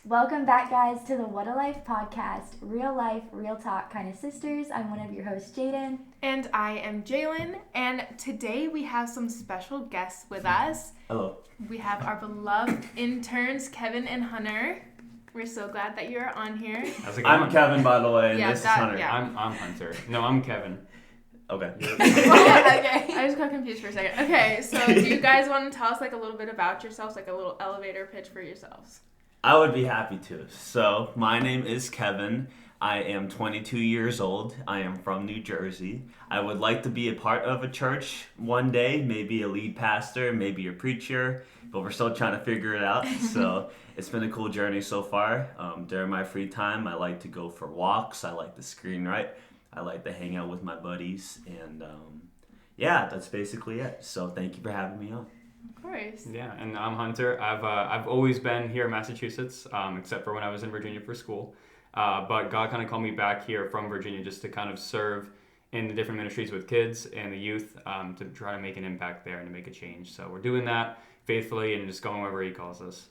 Welcome back, guys, to the What a Life podcast. Real life, real talk kind of sisters. I'm one of your hosts, Jaden. And I am Jalen. And today we have some special guests with us. Hello. We have our beloved interns, Kevin and Hunter. We're so glad that you're on here. How's it going? I'm Kevin, by the way, and Yeah, this that- is Hunter. yeah. I'm Hunter. No, I'm Kevin. Okay. Okay. I just got confused for a second. Okay, so do you guys want to tell us like a little bit about yourselves, like a little elevator pitch for yourselves? I would be happy to. So, my name is Kevin. I am 22 years old. I am from New Jersey. I would like to be a part of a church one day, maybe a lead pastor, maybe a preacher, but we're still trying to figure it out. So, it's been a cool journey so far. During my free time, I like to go for walks. I like to screenwrite. I like to hang out with my buddies. And yeah, that's basically it. So, thank you for having me on. Of course. Yeah, and I'm Hunter. I've always been here in Massachusetts, except for when I was in Virginia for school. But God kind of called me back here from Virginia just to kind of serve in the different ministries with kids and the youth to try to make an impact there and to make a change. So we're doing that faithfully and just going wherever He calls us.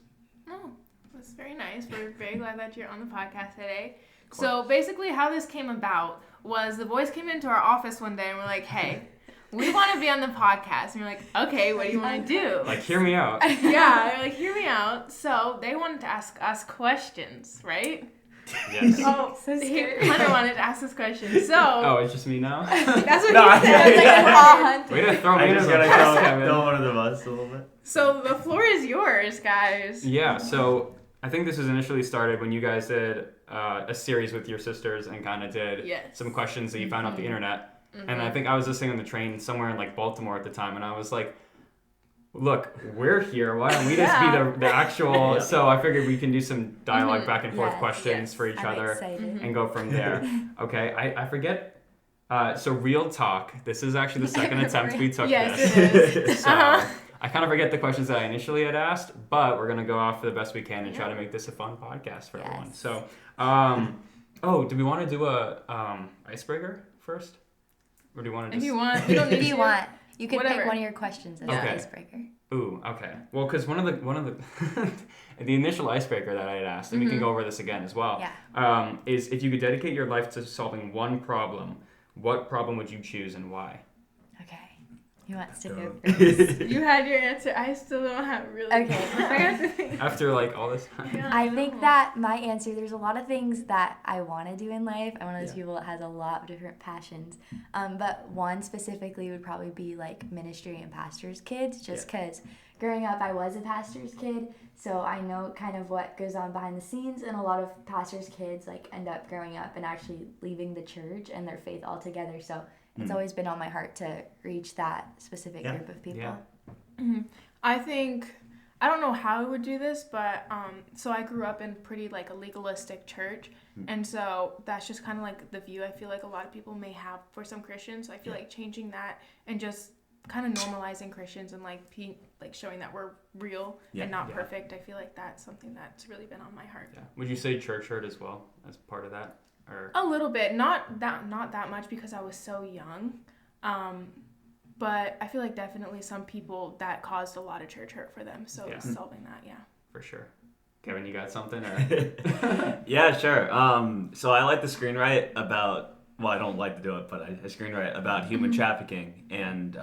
Oh, that's very nice. We're very glad that you're on the podcast today. So basically how this came about was the boys came into our office one day and were like, hey, we want to be on the podcast. And we're like, okay, what do you want to do? Like, hear me out. Yeah, they're like, hear me out. So they wanted to ask us questions, right? Yes. Oh, So scary. Hunter wanted to ask us questions. So Oh, it's just me now? that's what No, he said. I was like, yeah. "Aw." Way to throw me I under just the gotta bus, Kevin. throw one of the bus a little bit. So the floor is yours, guys. Yeah, so I think this was initially started when you guys did a series with your sisters and kind of did Yes. some questions that you found off the internet. And I think I was listening on the train somewhere in like Baltimore at the time, and I was like, look, we're here. Why don't we just be the actual... Yeah. So I figured we can do some dialogue back and forth Yes. questions for each I'm other excited. and go from there. Okay, I forget. So real talk. This is actually the second attempt we took Yes, this. it is. So Uh-huh. I kind of forget the questions that I initially had asked, but we're going to go off the best we can and try to make this a fun podcast for everyone. Yes. So, do we want to do a icebreaker first? Or do you want to If just... you want, we don't need If you to. want, you can Whatever. pick one of your questions as Okay. an icebreaker. Ooh, okay. Well, because one of the the initial icebreaker that I had asked, and we can go over this again as well, is if you could dedicate your life to solving one problem, what problem would you choose and why? Okay. Who wants to go first? You had your answer. I still don't have really. Okay. I have to think. After like all this time. Yeah, I know. think that my answer, there's a lot of things that I want to do in life. I'm one of those people that has a lot of different passions. But one specifically would probably be like ministry and pastor's kids, just because growing up I was a pastor's kid. So I know kind of what goes on behind the scenes, and a lot of pastors' kids like end up growing up and actually leaving the church and their faith altogether. So it's always been on my heart to reach that specific group of people. Yeah. I think I don't know how I would do this, but so I grew up in pretty like a legalistic church, and so that's just kind of like the view I feel like a lot of people may have for some Christians. So I feel like changing that and just kind of normalizing Christians and like showing that we're real and not perfect. I feel like that's something that's really been on my heart. Yeah. Would you say church hurt as well as part of that? Or A little bit, not that much because I was so young. But I feel like definitely some people that caused a lot of church hurt for them. So solving that, for sure. Kevin, you got something? Or? Yeah, sure. So I like to screenwrite about, well, I don't like to do it, but I screenwrite about human trafficking. And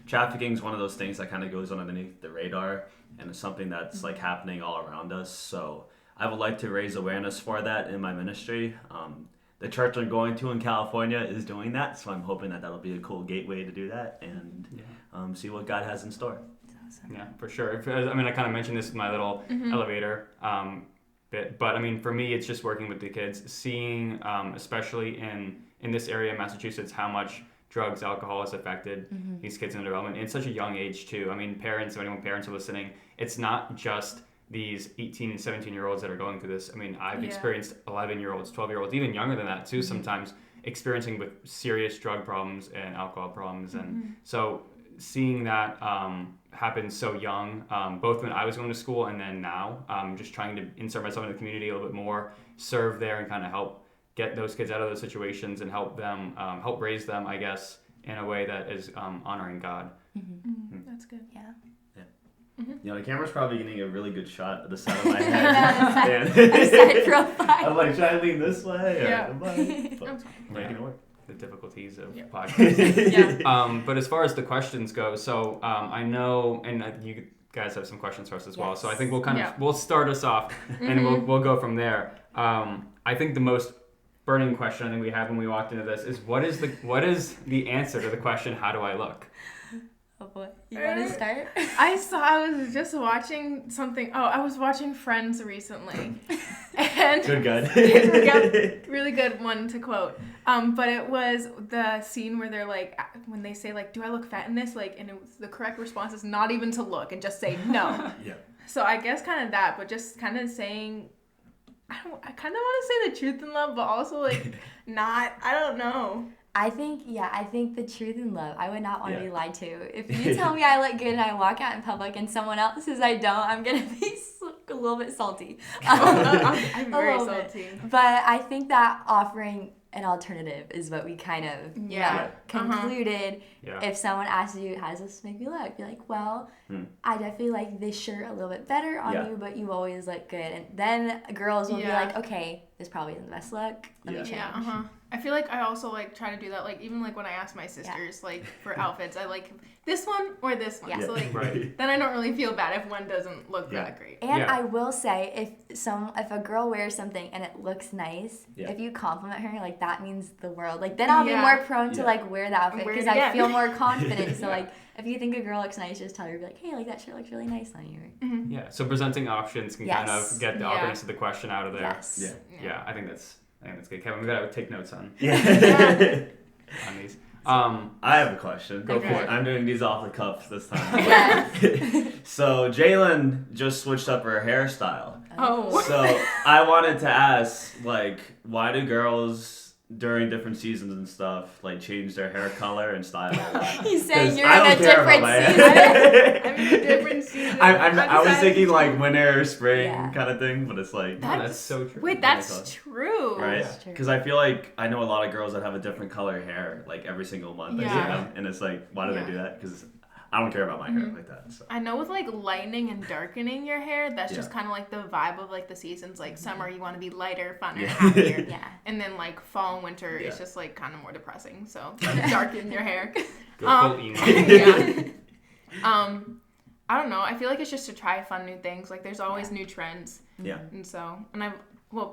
trafficking is one of those things that kind of goes underneath the radar, and it's something that's like happening all around us. So I would like to raise awareness for that in my ministry. The church I'm going to in California is doing that, so I'm hoping that that'll be a cool gateway to do that and see what God has in store. Awesome. Yeah, for sure. I mean, I kind of mentioned this in my little elevator bit, but I mean, for me, it's just working with the kids, seeing, especially in this area of Massachusetts, how much drugs, alcohol has affected these kids in their development in such a young age too. I mean, parents, if anyone parents are listening, it's not just these 18 and 17-year-olds that are going through this. I mean, I've experienced 11-year-olds, 12-year-olds, even younger than that too, sometimes experiencing with serious drug problems and alcohol problems. And so seeing that happen so young, both when I was going to school and then now, just trying to insert myself in the community a little bit more, serve there and kind of help get those kids out of those situations and help them, help raise them, I guess, in a way that is honoring God. That's good. Yeah. You know, the camera's probably getting a really good shot of the side of my head. A side profile. I'm like, should I lean this way? Or Yeah. am I? But, That's making it work. The difficulties of Yeah. podcasting. Yeah. But as far as the questions go, so I know, and you guys have some questions for us as well. So I think we'll we'll start us off, and we'll go from there. I think the most burning question I think we had when we walked into this is what is the answer to the question, how do I look? Oh boy. You want to start? I was just watching something. Oh, I was watching Friends recently. And Good guy. really good one to quote. But it was the scene where they're like, when they say like, do I look fat in this? Like, and it was, the correct response is not even to look and just say no. Yeah. So I guess kind of that, but just kind of saying, I kind of want to say the truth in love, but also like not, I don't know. I think the truth in love. I would not want to Yeah. be lied to. If you tell me I look good and I walk out in public and someone else says I don't, I'm going to be a little bit salty. I'm very little bit. salty. But I think that offering an alternative is what we kind of Yeah. concluded. Yeah. If someone asks you, how does this make me look? Be like, well, I definitely like this shirt a little bit better on Yeah. you, but you always look good. And then girls will be Yeah. like, okay, this probably isn't the best look. Let me change. Yeah, I feel like I also like try to do that, like even like when I ask my sisters like for outfits, I like this one or this one. Yeah. So like Right. then I don't really feel bad if one doesn't look Yeah. that great. And Yeah. I will say, if a girl wears something and it looks nice, Yeah. if you compliment her, like that means the world. Like then I'll be Yeah. more prone to Yeah. like wear the outfit Wear it because I again. feel more confident. So Yeah. like if you think a girl looks nice, just tell her, be like, hey, like that shirt looks really nice on you. Yeah. So presenting options can kind Yes. of get the Yeah. awkwardness of the question out of there. Yes. Yeah. Yeah, I think that's good. Kevin, we gotta take notes on Yeah. these. I have a question. Go for it. I'm doing these off the cuff this time. Yes. So Jalen just switched up her hairstyle. Oh. So I wanted to ask, like, why do girls during different seasons and stuff like change their hair color and style a lot? He's saying 'Cause you're I in a don't care about different my season. hair. I'm in a different season. I was decided thinking to- like winter, spring Yeah. kind of thing, but it's like Oh, that's so true. Wait, that's true. right? That's true. Because I feel like I know a lot of girls that have a different color hair like every single month. I see Yeah. them, and it's like, why do Yeah. they do that? Because I don't care about my hair like that. So. I know with like lightening and darkening your hair, that's just Yeah. kind of like the vibe of like the seasons. Like summer, you want to be lighter, funner, Yeah. happier. Yeah. And then like fall and winter, Yeah. it's just like kind of more depressing. So darken your hair. Go full emo. Yeah. I don't know. I feel like it's just to try fun new things. Like there's always new trends. Yeah. And so,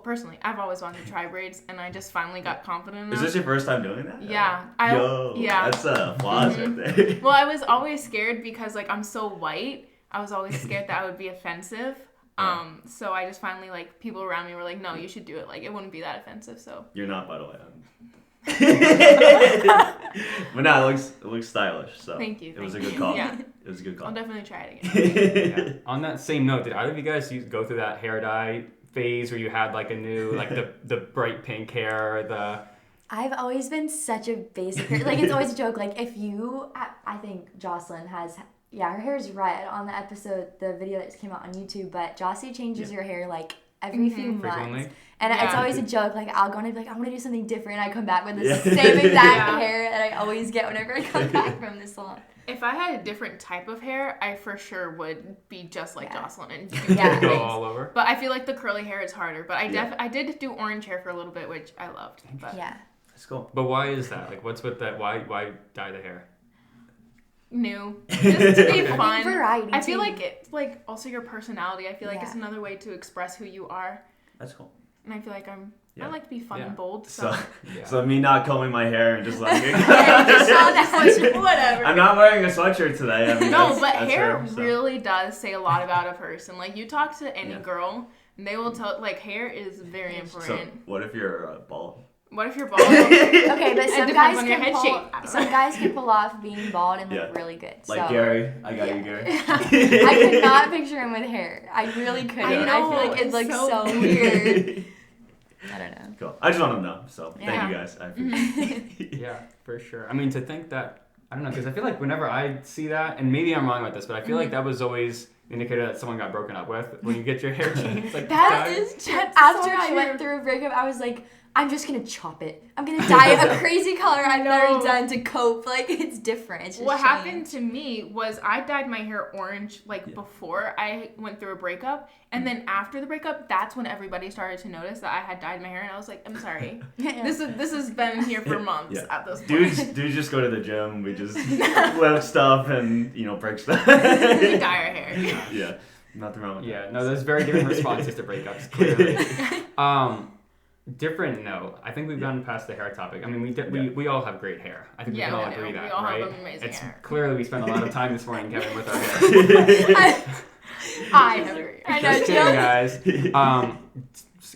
personally, I've always wanted to try braids, and I just finally got confident enough. Is this your first time doing that? Yeah. Yo, that's a applause right there. Well, I was always scared because like I'm so white. I was always scared that I would be offensive. So I just finally like people around me were like, no, you should do it. Like it wouldn't be that offensive. So You're not, by the way. But no, it looks stylish. So Thank you, It was a thank good you. call. Yeah. It was a good call. I'll definitely try it again. Yeah. On that same note, did either of you guys go through that hair dye phase where you had like a new, like the bright pink hair, the... I've always been such a basic, like it's always a joke. Like if you, I think Jocelyn has, her hair is red on the episode, the video that just came out on YouTube. But Jossie changes her hair like every few months, Frequently? and it's Yeah. always a joke. Like I'll go and be like, I'm gonna do something different. And I come back with the Yeah. same exact Yeah. hair that I always get whenever I come back from the salon. If I had a different type of hair, I for sure would be just like Yeah. Jocelyn and do Yeah. different Go things. all over? But I feel like the curly hair is harder. But Yeah. I did do orange hair for a little bit, which I loved. But Yeah. That's cool. But why is that? Like, what's with that? Why dye the hair? new, just to be Okay. fun. Variety, I feel too. like it's like also your personality. I feel like Yeah. it's another way to express who you are. That's cool. And I feel like Yeah. I like to be fun Yeah. and bold. So, So, Yeah. so me not combing my hair and just letting it Yeah, just all that go. whatever. I'm not wearing a sweatshirt today. I mean, No, that's, but that's hair her, so. really does say a lot about a person. Like you talk to any Yeah. girl, and they will tell like hair is very So, important. what if you're bald? What if you're bald? Okay, but It some depends guys on your can head pull, shape. I don't some know. guys can pull off being bald and look Yeah. really good. Like so. Gary? I got you, Yeah. Gary. I could not picture him with hair. I really couldn't. I know, I feel like it it's looks so so weird. I don't know. Cool. I just want to know. So, thank Yeah. you guys. I appreciate it. Yeah, for sure. I mean, to think that, I don't know, because I feel like whenever I see that, and maybe I'm wrong about this, but I feel like that was always the indicator that someone got broken up with when you get your hair changed. Like, That dyed. is just After so I true. went through a breakup, I was like, I'm just gonna chop it. I'm gonna dye it a crazy color I've No. never done to cope. Like, it's different. It's just What change. happened to me was I dyed my hair orange before I went through a breakup, and then after the breakup, that's when everybody started to notice that I had dyed my hair, and I was like, I'm sorry, this has been here for months at this point. Dudes just go to the gym. We just lift stuff and break stuff. We dye our hair. Yeah, nothing wrong with that. Yeah, no, there's very different responses to breakups, clearly. Different note. I think we've gotten past the hair topic. I mean, we all have great hair. I think we can all agree that, we all right? have amazing hair. Clearly we spent a lot of time this morning, Kevin, with our hair. I have great hair. Just kidding, guys.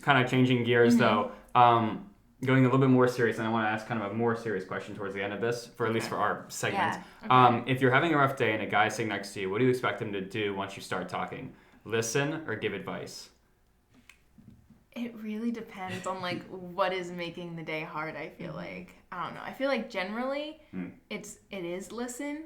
Kind of changing gears though. Going a little bit more serious, and I want to ask kind of a more serious question towards the end of this, for at least for our segment. Yeah. If you're having a rough day and a guy's sitting next to you, what do you expect him to do once you start talking? Listen or give advice? It really depends on like what is making the day hard. I feel like I don't know. I feel like generally it is listen,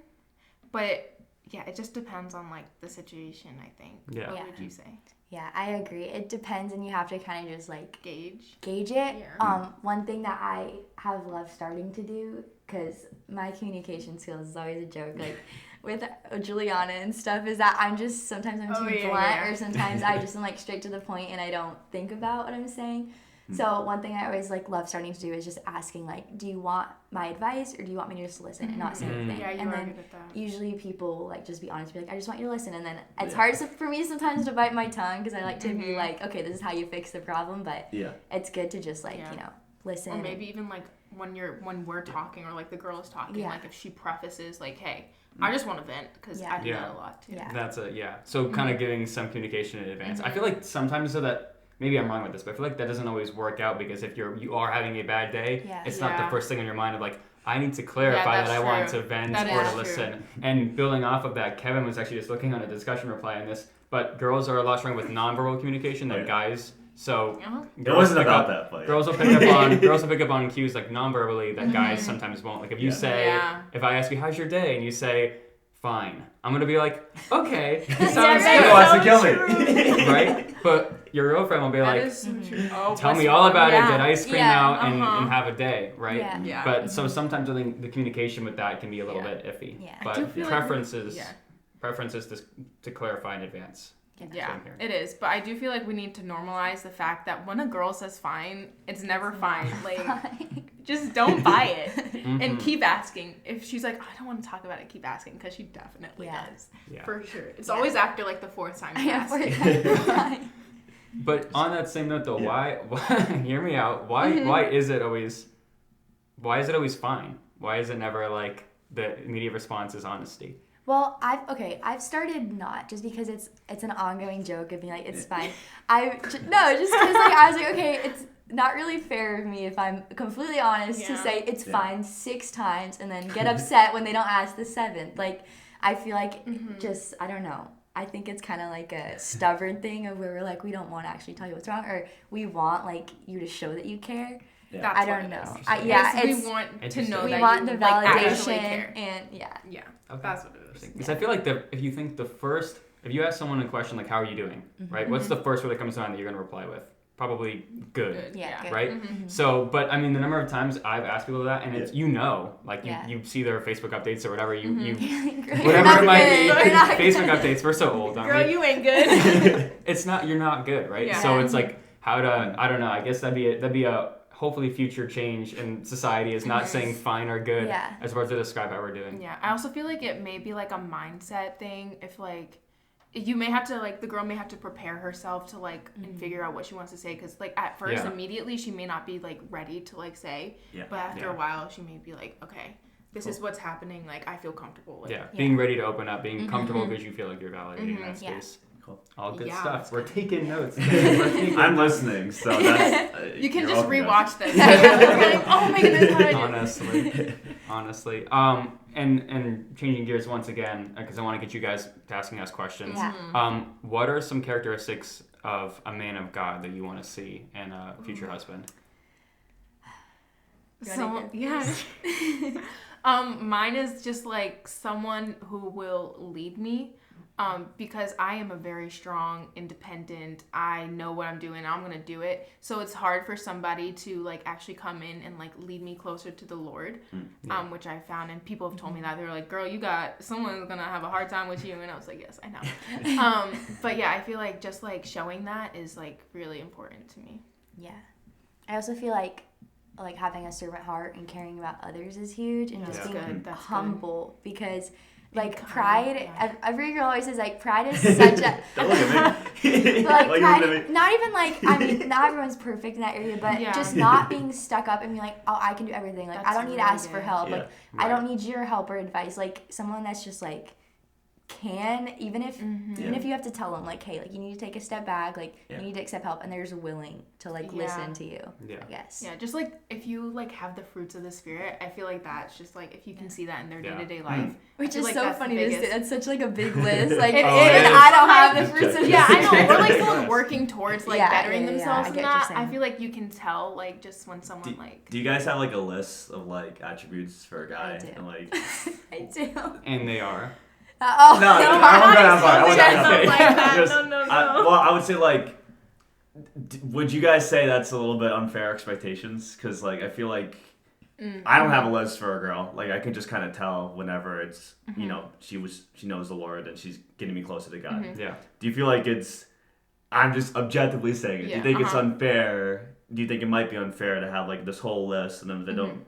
but yeah, it just depends on like the situation. I think. Yeah. What would you say? Yeah, I agree. It depends, and you have to kind of just like Gauge. it. Yeah. One thing that I have loved starting to do, because my communication skills is always a joke, like with Juliana and stuff, is that sometimes I'm too blunt, or sometimes I just am like straight to the point and I don't think about what I'm saying. So one thing I always like love starting to do is just asking like, do you want my advice or do you want me to just listen and not say anything? Yeah, you and are then good at that. usually people will like just be honest, be like, I just want you to listen. And then it's hard for me sometimes to bite my tongue, because I like to be like, okay, this is how you fix the problem, but it's good to just like listen. Or maybe even like when we're talking, or like the girl is talking, like if she prefaces like, hey, I just want to vent, because I do that a lot too. Yeah. That's so kind of giving some communication in advance. I feel like sometimes, so that maybe I'm wrong with this, but I feel like that doesn't always work out, because if you are having a bad day, it's not the first thing on your mind of like, I need to clarify that I want to vent or to listen. And building off of that, Kevin was actually just looking on a discussion reply on this, but girls are a lot stronger with nonverbal communication than guys. So it wasn't about that fight. Girls will pick up on cues like non-verbally that guys sometimes won't. Like if you say, if I ask you how's your day and you say fine, I'm gonna be like, okay, sounds good. Wants to kill me, right? But your girlfriend will be like, is so true. Oh, tell me all about it. Get ice cream out and Uh-huh. have a day, right? Yeah. But so sometimes I think the communication with that can be a little bit iffy. Yeah. I do But feel preferences like to clarify in advance. Yeah, it is. But I do feel like we need to normalize the fact that when a girl says fine, it's never fine. Like, just don't buy it. And keep asking. If she's like, I don't want to talk about it, keep asking, because she definitely does. Yeah. For sure. It's always after like the fourth time you ask. But on that same note though, why hear me out. Why is it always fine? Why is it never like the immediate response is honesty? Well, I've started not, just because it's an ongoing joke of being like, it's fine. Just because like I was like, okay, it's not really fair of me if I'm completely honest to say it's fine 6 times and then get upset when they don't ask the 7th. Like, I feel like just, I don't know. I think it's kind of like a stubborn thing of where we're like, we don't want to actually tell you what's wrong, or we want like you to show that you care. Yeah. I don't know. We want to know that we want you the like, actually validation care. and Okay. That's what it is. Because I feel like if you think if you ask someone a question like, how are you doing, right? What's the first word that comes to mind that you're going to reply with? Probably good. Yeah. Right? So, but I mean, the number of times I've asked people that, and it's, like you see their Facebook updates or whatever, you whatever it might be, Facebook updates, we're so old, aren't Girl, we? you ain't good. You're not good, right? Yeah. So it's like, I don't know, I guess that'd be a hopefully future change in society is not saying fine or good as opposed to describe how we're doing. Yeah, I also feel like it may be like a mindset thing. If like you may have to like the girl may have to prepare herself to like and figure out what she wants to say, because like at first immediately she may not be like ready to like say, but after a while she may be like, okay, this is what's happening, like I feel comfortable with it. Being ready to open up, being comfortable because you feel like you're validated in that space. Cool. All good Yeah, stuff. We're taking notes. I'm listening, so that's you can you're just welcome, rewatch this. Like, oh my goodness, how did I do? Honestly. And changing gears once again, because I want to get you guys to asking us questions. What are some characteristics of a man of God that you want to see in a future husband? So mine is just like someone who will lead me. because I am a very strong, independent, I know what I'm doing, I'm gonna do it. So it's hard for somebody to like actually come in and like lead me closer to the Lord, which I found, and people have told me that. They were like, girl, someone's gonna have a hard time with you, and I was like, yes, I know. But yeah, I feel like just like showing that is like really important to me. Yeah. I also feel like having a servant heart and caring about others is huge, and just being humble, because like pride, every girl always says like pride is such a Don't look at me. but like pride, pride, not even like, I mean, not everyone's perfect in that area, but just not being stuck up and being like, oh, I can do everything, like I don't need to ask for help, like I don't need your help or advice, like someone that's just like can, even if you have to tell them like, hey, like you need to take a step back, like you need to accept help, and they're just willing to like listen to you. I guess just like if you like have the fruits of the Spirit, I feel like that's just like if you can see that in their day-to-day life, which is like so funny to say. That's such like a big list, like it even is. I don't have the fruits of I know, or like someone working towards like bettering themselves in that. I feel like you can tell like just when someone do you guys have like a list of like attributes for a guy? I do. And like I do. And they are. No, I won't go that far. No. Well, I would say like, would you guys say that's a little bit unfair expectations? Because like I feel like I don't have a list for a girl. Like I can just kind of tell whenever it's you know she knows the Lord and she's getting me closer to God. Yeah. Do you feel like it's? I'm just objectively saying it. Do you think it's unfair? Do you think it might be unfair to have like this whole list, and then if they don't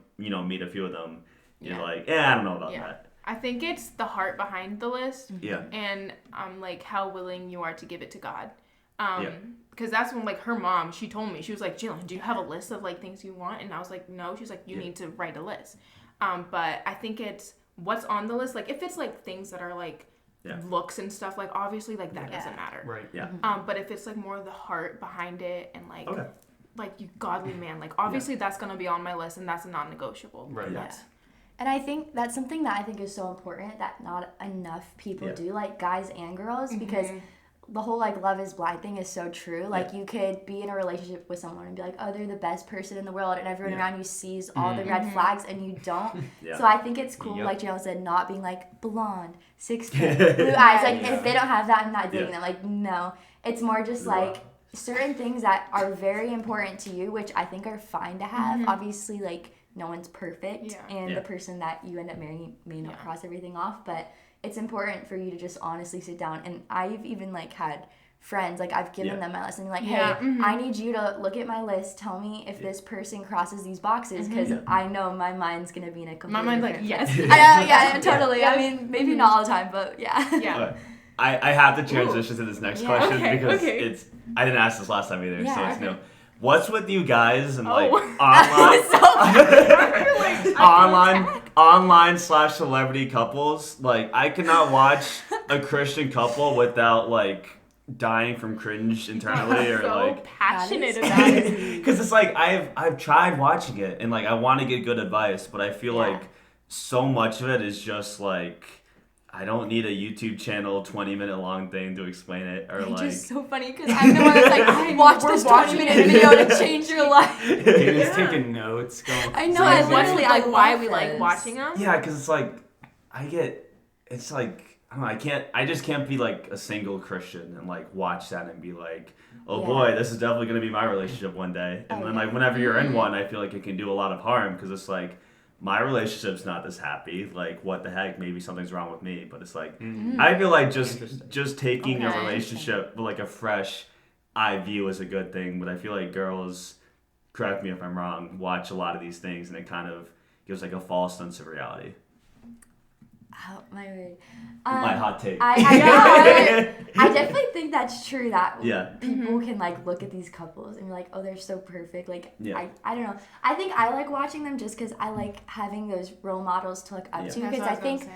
meet a few of them, you're like, I don't know about that. I think it's the heart behind the list. Yeah. And like how willing you are to give it to God. Because that's when like her mom, she told me, she was like, Jalen, do you have a list of like things you want? And I was like, no. She's like, you need to write a list. But I think it's what's on the list. Like if it's like things that are like looks and stuff, like obviously like that doesn't matter. Right. Yeah. But if it's like more the heart behind it and like like you godly man, like obviously that's gonna be on my list, and that's a non-negotiable. Right. And I think that's something that I think is so important that not enough people do, like guys and girls, because the whole like love is blind thing is so true. Like you could be in a relationship with someone and be like, oh, they're the best person in the world, and everyone around you sees all the red flags and you don't. So I think it's cool, like Jalen said, not being like blonde, 6 feet, blue eyes. Like if they don't have that, I'm not dating them. Like no, it's more just like certain things that are very important to you, which I think are fine to have. Obviously, like no one's perfect, and the person that you end up marrying may not cross everything off, but it's important for you to just honestly sit down. And I've even like had friends, like I've given them my list and like, hey, I need you to look at my list, tell me if this person crosses these boxes, because I know my mind's gonna be in a completely my mind's like yes. I know, totally. I mean, maybe not all the time, but I have to transition to this next question because it's I didn't ask this last time either, so it's new. What's with you guys and like online / celebrity couples? Like I cannot watch a Christian couple without like dying from cringe internally or like passionate about it. Because it's like I've tried watching it and like I want to get good advice, but I feel like so much of it is just like I don't need a YouTube channel 20-minute long thing to explain it, or like. It's just so funny because I'm the one that's like, watch this 20-minute video to change your life. He's taking notes. I know. I literally like why we like watching them. Yeah, because it's like it's like I don't know. I just can't be like a single Christian and like watch that and be like, oh boy, this is definitely gonna be my relationship one day. And then like whenever you're in one, I feel like it can do a lot of harm because it's like. My relationship's not this happy. Like, what the heck? Maybe something's wrong with me. But it's like, I feel like just taking a relationship with like a fresh eye view is a good thing. But I feel like girls, correct me if I'm wrong, watch a lot of these things and it kind of gives like a false sense of reality. Oh, my word. My hot take. I definitely think that's true that people can like look at these couples and be like, oh, they're so perfect. Like, I don't know. I think I like watching them just because I like having those role models to look up to. Because I think,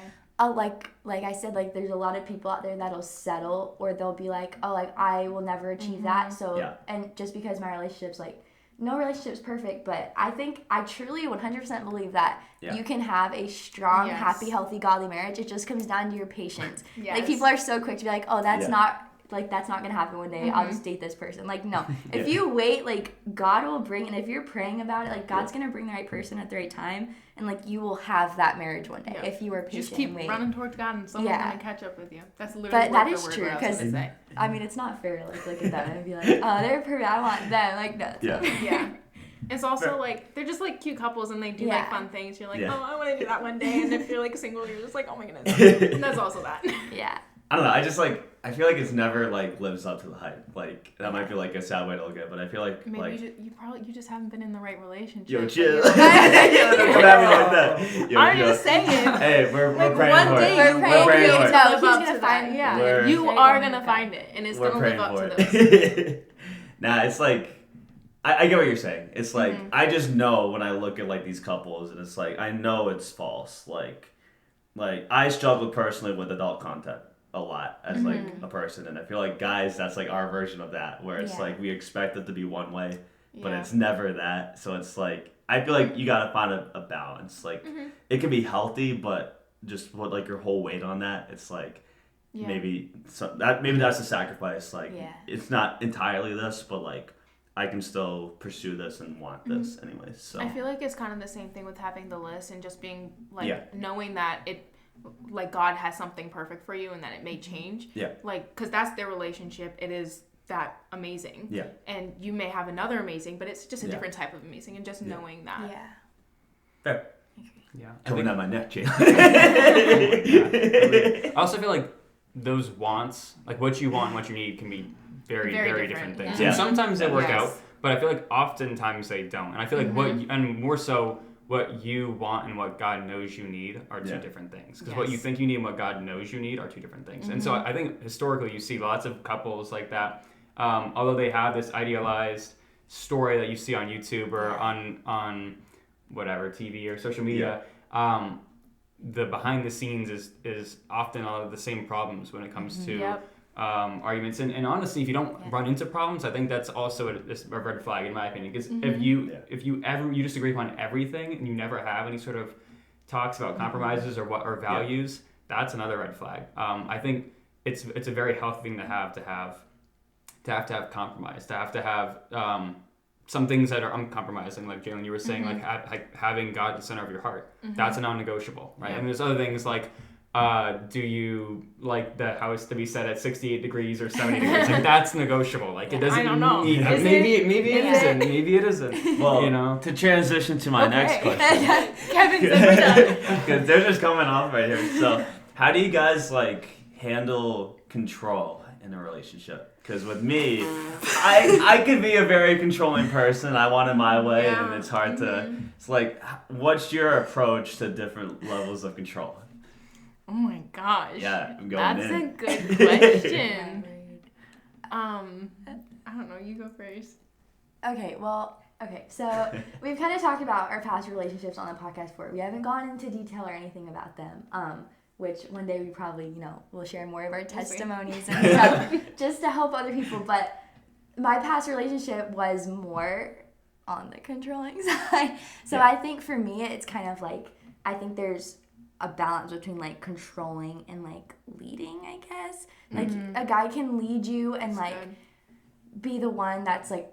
like I said, like there's a lot of people out there that'll settle or they'll be like, oh, like I will never achieve that. So, and just because my relationship's like, no relationship's perfect, but I think I truly 100% believe that you can have a strong, happy, healthy, godly marriage. It just comes down to your patience. Like people are so quick to be like, oh, that's not like that's not gonna happen one day. I'll just date this person. Like, no. If Yeah. you wait, like God will bring, and if you're praying about it, like God's gonna bring the right person at the right time, and like you will have that marriage one day if you are patient Just keep and wait. running towards God, and someone's Yeah. gonna catch up with you. That's literally But that word is for word true, what I was 'cause- gonna say. I mean, it's not fair to like look at them and be like, oh, they're perfect. I want them. Like, no. it's Yeah. not. Yeah. It's also like they're just like cute couples and they do like Yeah. fun things. You're like, Yeah. oh, I want to do that one day. And if you're like single, you're just like, oh my goodness. And that's also that. Yeah. I don't know. I just like. I feel like it's never like lives up to the hype. Like that might be like a sad way to look at it, but I feel like Maybe you just haven't been in the right relationship. yo Like, chill. you're Don't come at me like that. Yo, I'm yo. just saying. Hey, we're Like, praying one for day it. We're We're praying praying for for it. it. No, live he's up gonna to find that. me. Yeah. We're- You Very are good. gonna find it, and it's We're gonna live praying up for to it. this. Nah, it's like I get what you're saying. It's like Mm-hmm. I just know when I look at like these couples, and it's like I know it's false. Like I struggle personally with adult content a lot as like Mm-hmm. a person, and I feel like guys, that's like our version of that, where it's Yeah. like we expect it to be one way, but Yeah. it's never that. So it's like I feel like you gotta find a balance. Like it can be healthy, but just put like your whole weight on that. It's like Yeah. maybe that's a sacrifice. Like Yeah. it's not entirely this, but like I can still pursue this and want this anyways. So I feel like it's kind of the same thing with having the list and just being like Yeah. knowing that it like God has something perfect for you and that it may change. Yeah. Like cuz that's their relationship. It is that amazing. Yeah. And you may have another amazing, but it's just a Yeah. different type of amazing, and just knowing that. Yeah. fair. Yeah. Coming at my neck, Jay. I also feel like those wants, like what you want and what you need, can be very, Very very different. different things. Yeah. And sometimes they work Yes. out, but I feel like oftentimes they don't. And I feel like and more so, what you want and what God knows you need are two Yeah. different things. Because what you Yes. think you need and what God knows you need are two different things. And so I think historically you see lots of couples like that, although they have this idealized story that you see on YouTube or on whatever, TV or social media, the behind the scenes is often all of the same problems when it comes to Yep. arguments. And honestly, if you don't run into problems, I think that's also a red flag in my opinion. Because if you ever you disagree upon everything and you never have any sort of talks about compromises or values, that's another red flag. I think it's a very healthy thing to have compromise, to have some things that are uncompromising, like Jalen, you were saying, like having God at the center of your heart. That's a non-negotiable, right? Yeah. And there's other things like, do you like the house to be set at 68 degrees or 70 degrees? Like that's negotiable. Like it doesn't. I don't know. Need, Is maybe it? maybe it Is it? isn't. Maybe it isn't. Well, you know. to transition to my next question, Kevin said we're done. because they're just coming off right here. So, how do you guys like handle control in a relationship? Because with me, I could be a very controlling person. I want it my way, Yeah. and it's hard to. It's like, what's your approach to different levels of control? Oh my gosh. Yeah, I'm going That's in. a good question. I don't know. You go first. Okay, well, so we've kind of talked about our past relationships on the podcast before. We haven't gone into detail or anything about them, which one day we probably, we'll share more of our testimonies and stuff just to help other people. But my past relationship was more on the controlling side. So Yeah. I think for me, it's kind of like, I think there's a balance between like controlling and like leading, I guess. Like a guy can lead you and like be the one that's like,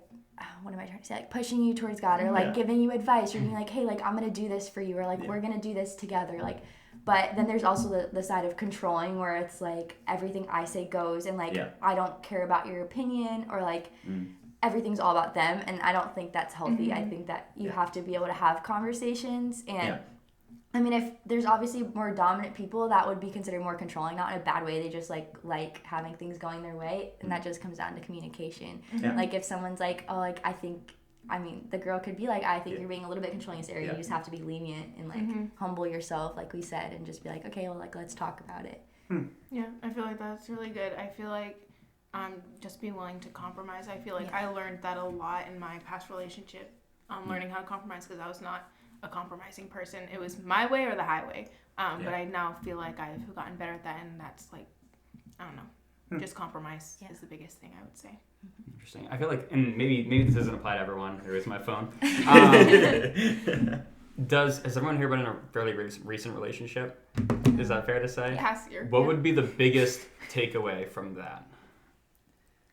what am I trying to say? Like pushing you towards God or like Yeah. giving you advice or being like, hey, like I'm gonna do this for you or like we're gonna do this together. Like, but then there's also the side of controlling where it's like everything I say goes and like Yeah. I don't care about your opinion or like everything's all about them, and I don't think that's healthy. I think that you have to be able to have conversations and. Yeah. I mean, if there's obviously more dominant people, that would be considered more controlling, not in a bad way. They just like having things going their way, and that just comes down to communication. Yeah. Like if someone's like, oh, like the girl could be like, I think you're being a little bit controlling in this area. Yeah. You just have to be lenient and like humble yourself, like we said, and just be like, okay, well, like let's talk about it. Yeah, I feel like that's really good. I feel like just be willing to compromise. I feel like I learned that a lot in my past relationship. Learning how to compromise because I was not a compromising person. It was my way or the highway. But I now feel like I've gotten better at that, and that's like, I don't know, just compromise is the biggest thing I would say. Interesting. I feel like, and maybe this doesn't apply to everyone. Here is my phone. Has everyone here been in a fairly recent relationship? Is that fair to say? Past year. What would be the biggest takeaway from that?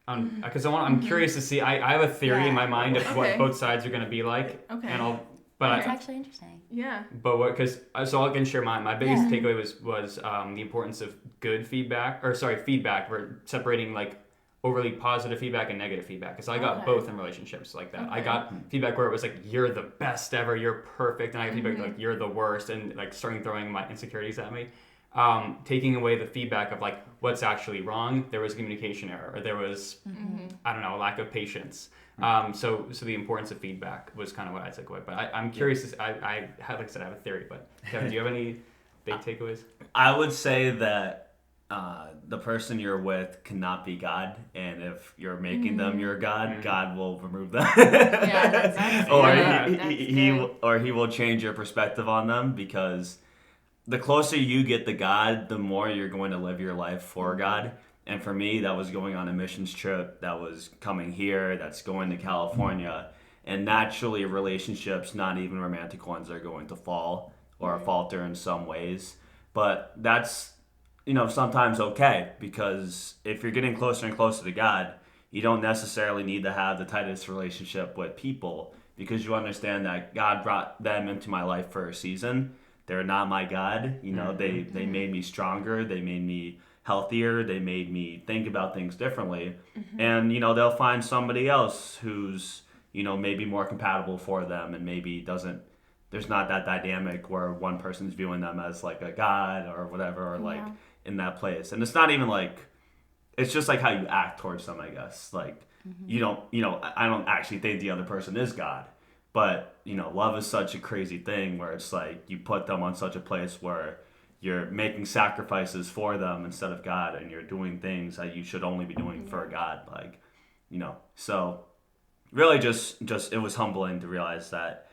because I'm curious to see. I have a theory in my mind of what Okay. both sides are going to be like, Okay. and That's actually interesting. Yeah. But what? Because so I can share mine. My biggest Yeah. takeaway was the importance of good feedback. We're separating like overly positive feedback and negative feedback. Because I got Okay. both in relationships like that. I Okay. got feedback where it was like you're the best ever, you're perfect, and I got feedback like you're the worst, and like starting throwing my insecurities at me. Taking away the feedback of like what's actually wrong. There was a communication error, or there was I don't know, lack of patience. So the importance of feedback was kind of what I took away. But I'm curious. I had, like I said, I have a theory. But Kevin, do you have any big takeaways? I would say that the person you're with cannot be God, and if you're making them your God, God will remove them. that's or good. he will change your perspective on them, because the closer you get to God, the more you're going to live your life for God. And for me, that was going on a missions trip, that was coming here, that's going to California. And naturally, relationships, not even romantic ones, are going to fall or falter in some ways. But that's, sometimes okay, because if you're getting closer and closer to God, you don't necessarily need to have the tightest relationship with people, because you understand that God brought them into my life for a season. They're not my God. They made me stronger. They made me healthier. They made me think about things differently. And, they'll find somebody else who's, maybe more compatible for them, and maybe there's not that dynamic where one person's viewing them as like a God or whatever, or like in that place. And it's not even like, it's just like how you act towards them, I guess. Like, I don't actually think the other person is God. But, love is such a crazy thing where it's like you put them on such a place where you're making sacrifices for them instead of God, and you're doing things that you should only be doing for God. Like, so really just it was humbling to realize that,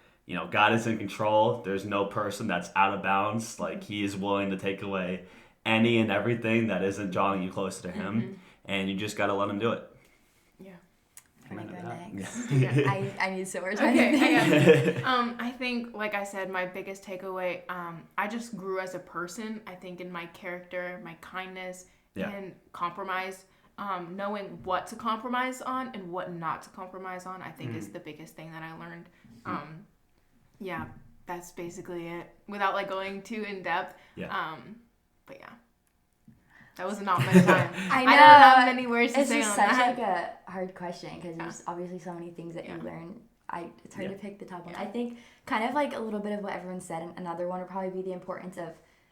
God is in control. There's no person that's out of bounds. Like, he is willing to take away any and everything that isn't drawing you closer to him. And you just got to let him do it. Can I go next? Yeah. I need some more time. Okay, I got it. I think, like I said, my biggest takeaway, I just grew as a person. I think in my character, my kindness, and compromise, knowing what to compromise on and what not to compromise on, I think is the biggest thing that I learned. That's basically it. Without like going too in depth. But yeah. That was not much time. I know. I don't have many words to say It's on just such that. like a hard question, because there's obviously so many things that you learn. It's hard to pick the top one. I think kind of like a little bit of what everyone said. And another one would probably be the importance of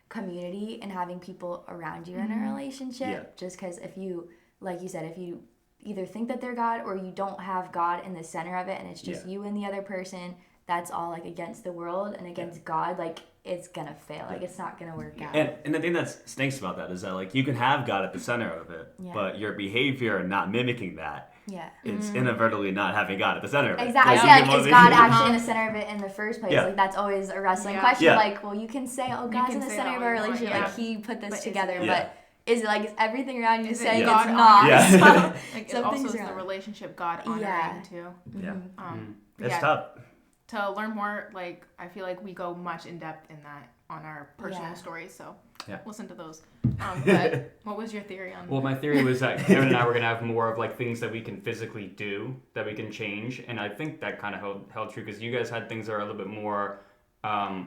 community and having people around you in a relationship. Yeah. Just because if you, like you said, if you either think that they're God or you don't have God in the center of it, and it's just you and the other person, that's all like against the world and against God, like it's gonna fail. Like it's not gonna work out. And the thing that stinks about that is that like you can have God at the center of it, but your behavior not mimicking that, it's inadvertently not having God at the center of it. Exactly. Like, Yeah, you is can God only- actually in the center of it in the first place? Yeah. Like that's always a wrestling Yeah. question. Yeah. Like, well, you can say, oh, God's can in the say center that of all our you want, relationship. yeah. Like He put this But is together, it- but is it like is everything around you Is it saying God it's not? honoring? So, Like it something's also is the wrong. relationship God honoring Yeah. too. Yeah. But It's yeah, tough. to learn more, like I feel like we go much in depth in that on our personal Yeah. stories. So Yeah. listen to those. But what was your theory on? Well, my theory was that Kevin and I were gonna have more of like things that we can physically do that we can change, and I think that kind of held true because you guys had things that are a little bit more, I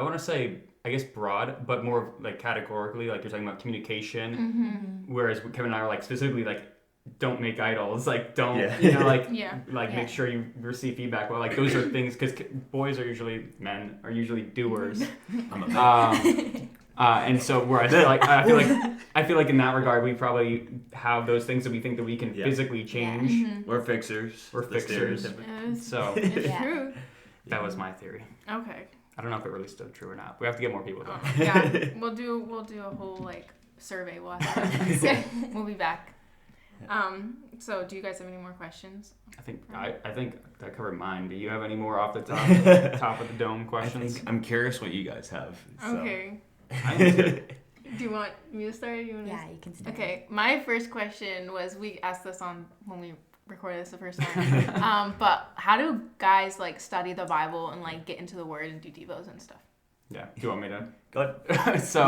want to say, I guess broad, but more like categorically, like you're talking about communication, whereas Kevin and I are like specifically like, don't make idols, like don't, like make sure you receive feedback. Well, like those are things because men are usually doers. And so where I feel like in that regard we probably have those things that we think that we can physically change. We're fixers. We're The fixers. stereotypical. So It's Yeah. true. that was my theory. Okay. I don't know if it really stood true or not. We have to get more people though. Yeah, we'll do a whole like survey. We'll be back. So do you guys have any more questions? I think that covered mine. Do you have any more off the top of the dome questions? I'm curious what you guys have. So. Okay. I am too. Do you want me to start? You want Yeah, you can start. Okay. My first question was, we asked this on when we recorded this the first time. But how do guys like study the Bible and like get into the Word and do devos and stuff? Yeah. Do you want me to? Go ahead. So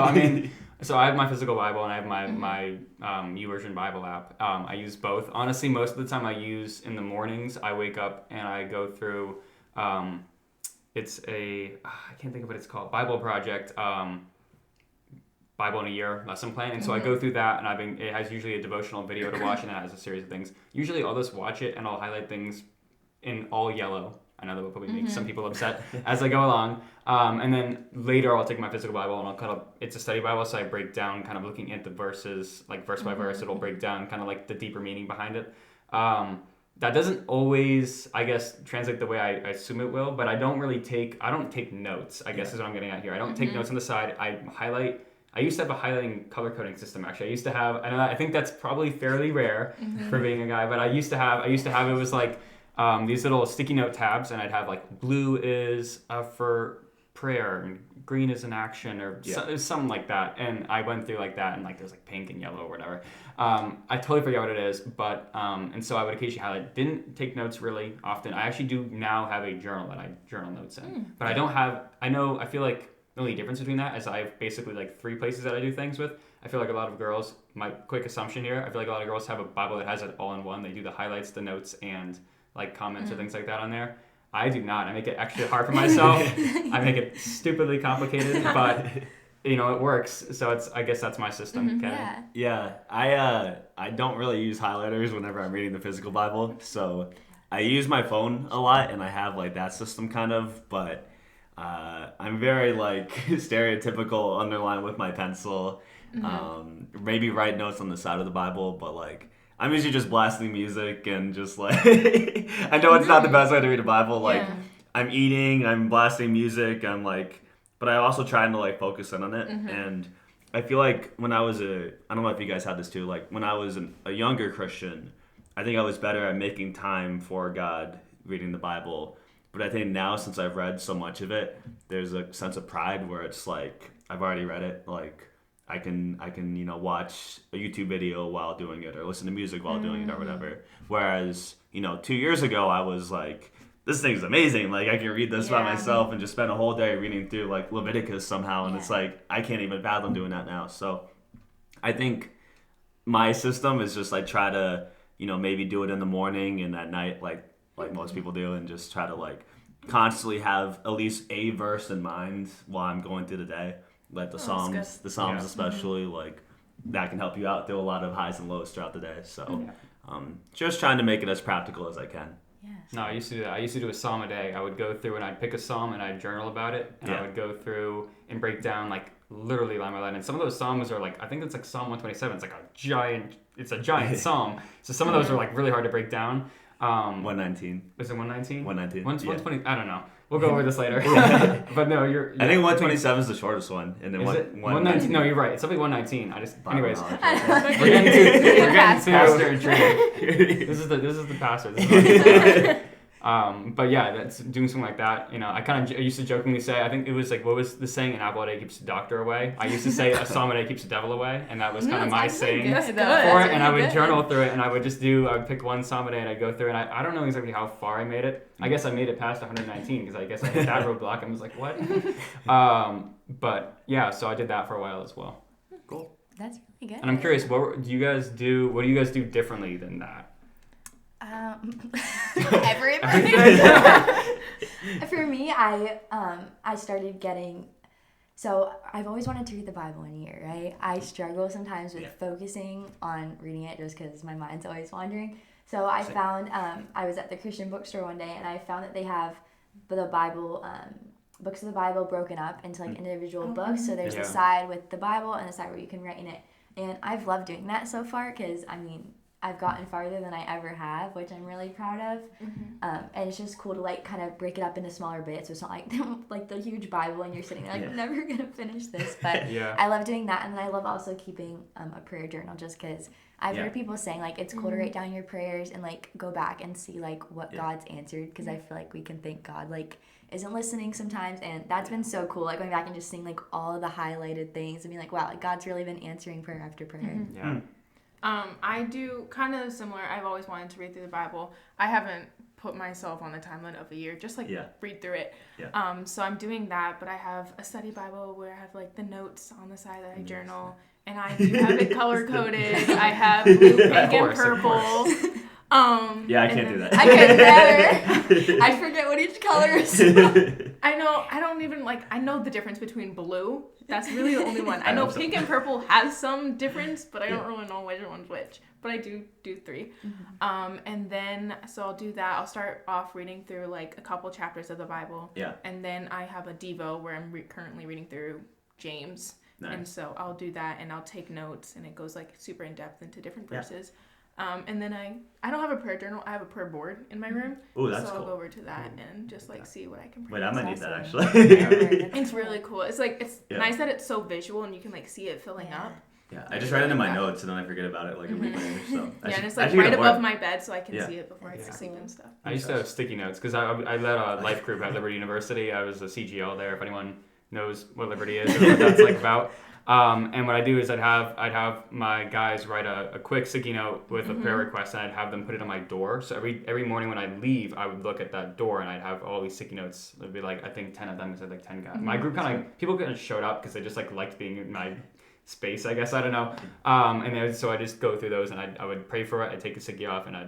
I have my physical Bible and I have my YouVersion Bible app. I use both. Honestly, most of the time I use in the mornings. I wake up and I go through. It's I can't think of what it's called. Bible Project. Bible in a Year lesson plan, and so I go through that, and it has usually a devotional video to watch, and it has a series of things. Usually, I'll just watch it and I'll highlight things in all yellow. I know that will probably make some people upset as I go along. And then later I'll take my physical Bible and I'll kind of, it's a study Bible, so I break down kind of looking at the verses, like verse by verse, it'll break down kind of like the deeper meaning behind it. That doesn't always, I guess, translate the way I assume it will, but I don't take notes, I guess is what I'm getting at here. I don't take notes on the side. I used to have a highlighting color coding system, actually. I think that's probably fairly rare for being a guy, but I used to have, it was like, these little sticky note tabs, and I'd have like blue is for prayer and green is an action or something like that. And I went through like that, and like there's like pink and yellow or whatever. I totally forget what it is, but and so I would occasionally highlight. Didn't take notes really often. I actually do now have a journal that I journal notes in, but I don't have. I feel like the only difference between that is I have basically like 3 places that I do things with. I feel like a lot of girls. My quick assumption here. I feel like a lot of girls have a Bible that has it all in one. They do the highlights, the notes, and like comments or things like that on there. I do not. I make it extra hard for myself. I make it stupidly complicated, but it works. So I guess that's my system. Yeah. I don't really use highlighters whenever I'm reading the physical Bible. So I use my phone a lot, and I have like that system kind of, but I'm very like stereotypical underline with my pencil. Maybe write notes on the side of the Bible, but like I'm usually just blasting music and just like I know it's not the best way to read a Bible. Like I'm eating, I'm blasting music, I'm like, but I also trying to like focus in on it. And I feel like when I was I don't know if you guys had this too. Like when I was a younger Christian, I think I was better at making time for God, reading the Bible. But I think now, since I've read so much of it, there's a sense of pride where it's like I've already read it. Like I can watch a YouTube video while doing it or listen to music while doing it or whatever. Whereas 2 years ago I was like, this thing's amazing. Like I can read this by myself and just spend a whole day reading through like Leviticus somehow, and it's like I can't even fathom doing that now. So I think my system is just like try to maybe do it in the morning and at night like most people do, and just try to like constantly have at least a verse in mind while I'm going through the day. Like the Psalms especially, like that can help you out through a lot of highs and lows throughout the day. So just trying to make it as practical as I can. Yeah. No, I used to do that. I used to do a psalm a day. I would go through and I'd pick a psalm and I'd journal about it. And I would go through and break down like literally line by line. And some of those psalms are like, I think it's like Psalm 127. It's like a giant psalm. So some of those are like really hard to break down. 119. Is it 119? 119. 120. I don't know. We'll go over this later. But no, I think 127 is the shortest one, and then 119. No, you're right. It's something 119. Anyways, we're We're getting to pastor intrigue. This is the pastor. But yeah, that's doing something like that. I used to jokingly say, I think it was like, what was the saying? An apple a day keeps the doctor away. I used to say a psalm a day keeps the devil away, and that was kind of my saying for it. And I would journal through it, and I would pick one psalm a day, and I'd go through, and I don't know exactly how far I made it. I guess I made it past 119 because I guess I hit that roadblock and was like, what? But yeah, so I did that for a while as well. Cool. That's really good. And I'm curious, what do you guys do differently than that? Everything. For me, I started getting. So I've always wanted to read the Bible in a year, right? I struggle sometimes with focusing on reading it just because my mind's always wandering. So I found I was at the Christian bookstore one day, and I found that they have the Bible. Books of the Bible broken up into like individual books. So there's the side with the Bible and the side where you can write in it. And I've loved doing that so far because I've gotten farther than I ever have, which I'm really proud of. And it's just cool to like kind of break it up into smaller bits. So it's not like like the huge Bible and you're sitting there like, I'm never going to finish this. But I love doing that. And then I love also keeping a prayer journal just because I've heard people saying like it's cool to write down your prayers and like go back and see like what God's answered, because I feel like we can think God like isn't listening sometimes, and that's been so cool, like going back and just seeing like all of the highlighted things and being like, wow, like God's really been answering prayer after prayer. I do kind of similar. I've always wanted to read through the Bible. I haven't put myself on the timeline of a year, just like Yeah. read through it. Yeah. So I'm doing that, but I have a study Bible where I have like the notes on the side that I journal, and I do have it color coded. I have blue, pink, and purple. Yeah, I and can't then- do that. I could never. I forget what each color is. I know. I don't even like. I know the difference between blue. That's really the only one. I know hope so. pink and purple has some difference, but I don't really know which one's which. But I do 3. And then so I'll do that. I'll start off reading through like a couple chapters of the Bible. Yeah. And then I have a Devo where I'm currently reading through James. Nice. And so I'll do that, and I'll take notes, and it goes like super in depth into different Yeah. verses. And then I don't have a prayer journal. I have a prayer board in my room. Ooh, that's so I'll cool. go over to that and just like see what I can pray. Wait, I might need That's that awesome. actually. It's really cool. It's like it's Yeah. nice that it's so visual and you can like see it filling Yeah. up. Yeah, I just write it in my notes and then I forget about it like a week later. So Yeah, and it's I like should right get above more. my bed so I can Yeah. see it before I go to Yeah. sleep and stuff. I used to have sticky notes because I led a life group at Liberty University. I was a CGL there. If anyone knows what Liberty is or what that's like about. And what I do is I'd have my guys write a quick sticky note with a prayer request, and I'd have them put it on my door. So every morning when I'd leave, I would look at that door, and I'd have all these sticky notes. There'd be like I think 10 of them because I had like 10 guys. My group kind of people kind of showed up because they just like liked being in my space, I guess. I don't know. So I just go through those, and I would pray for it. I'd take the sticky off, and I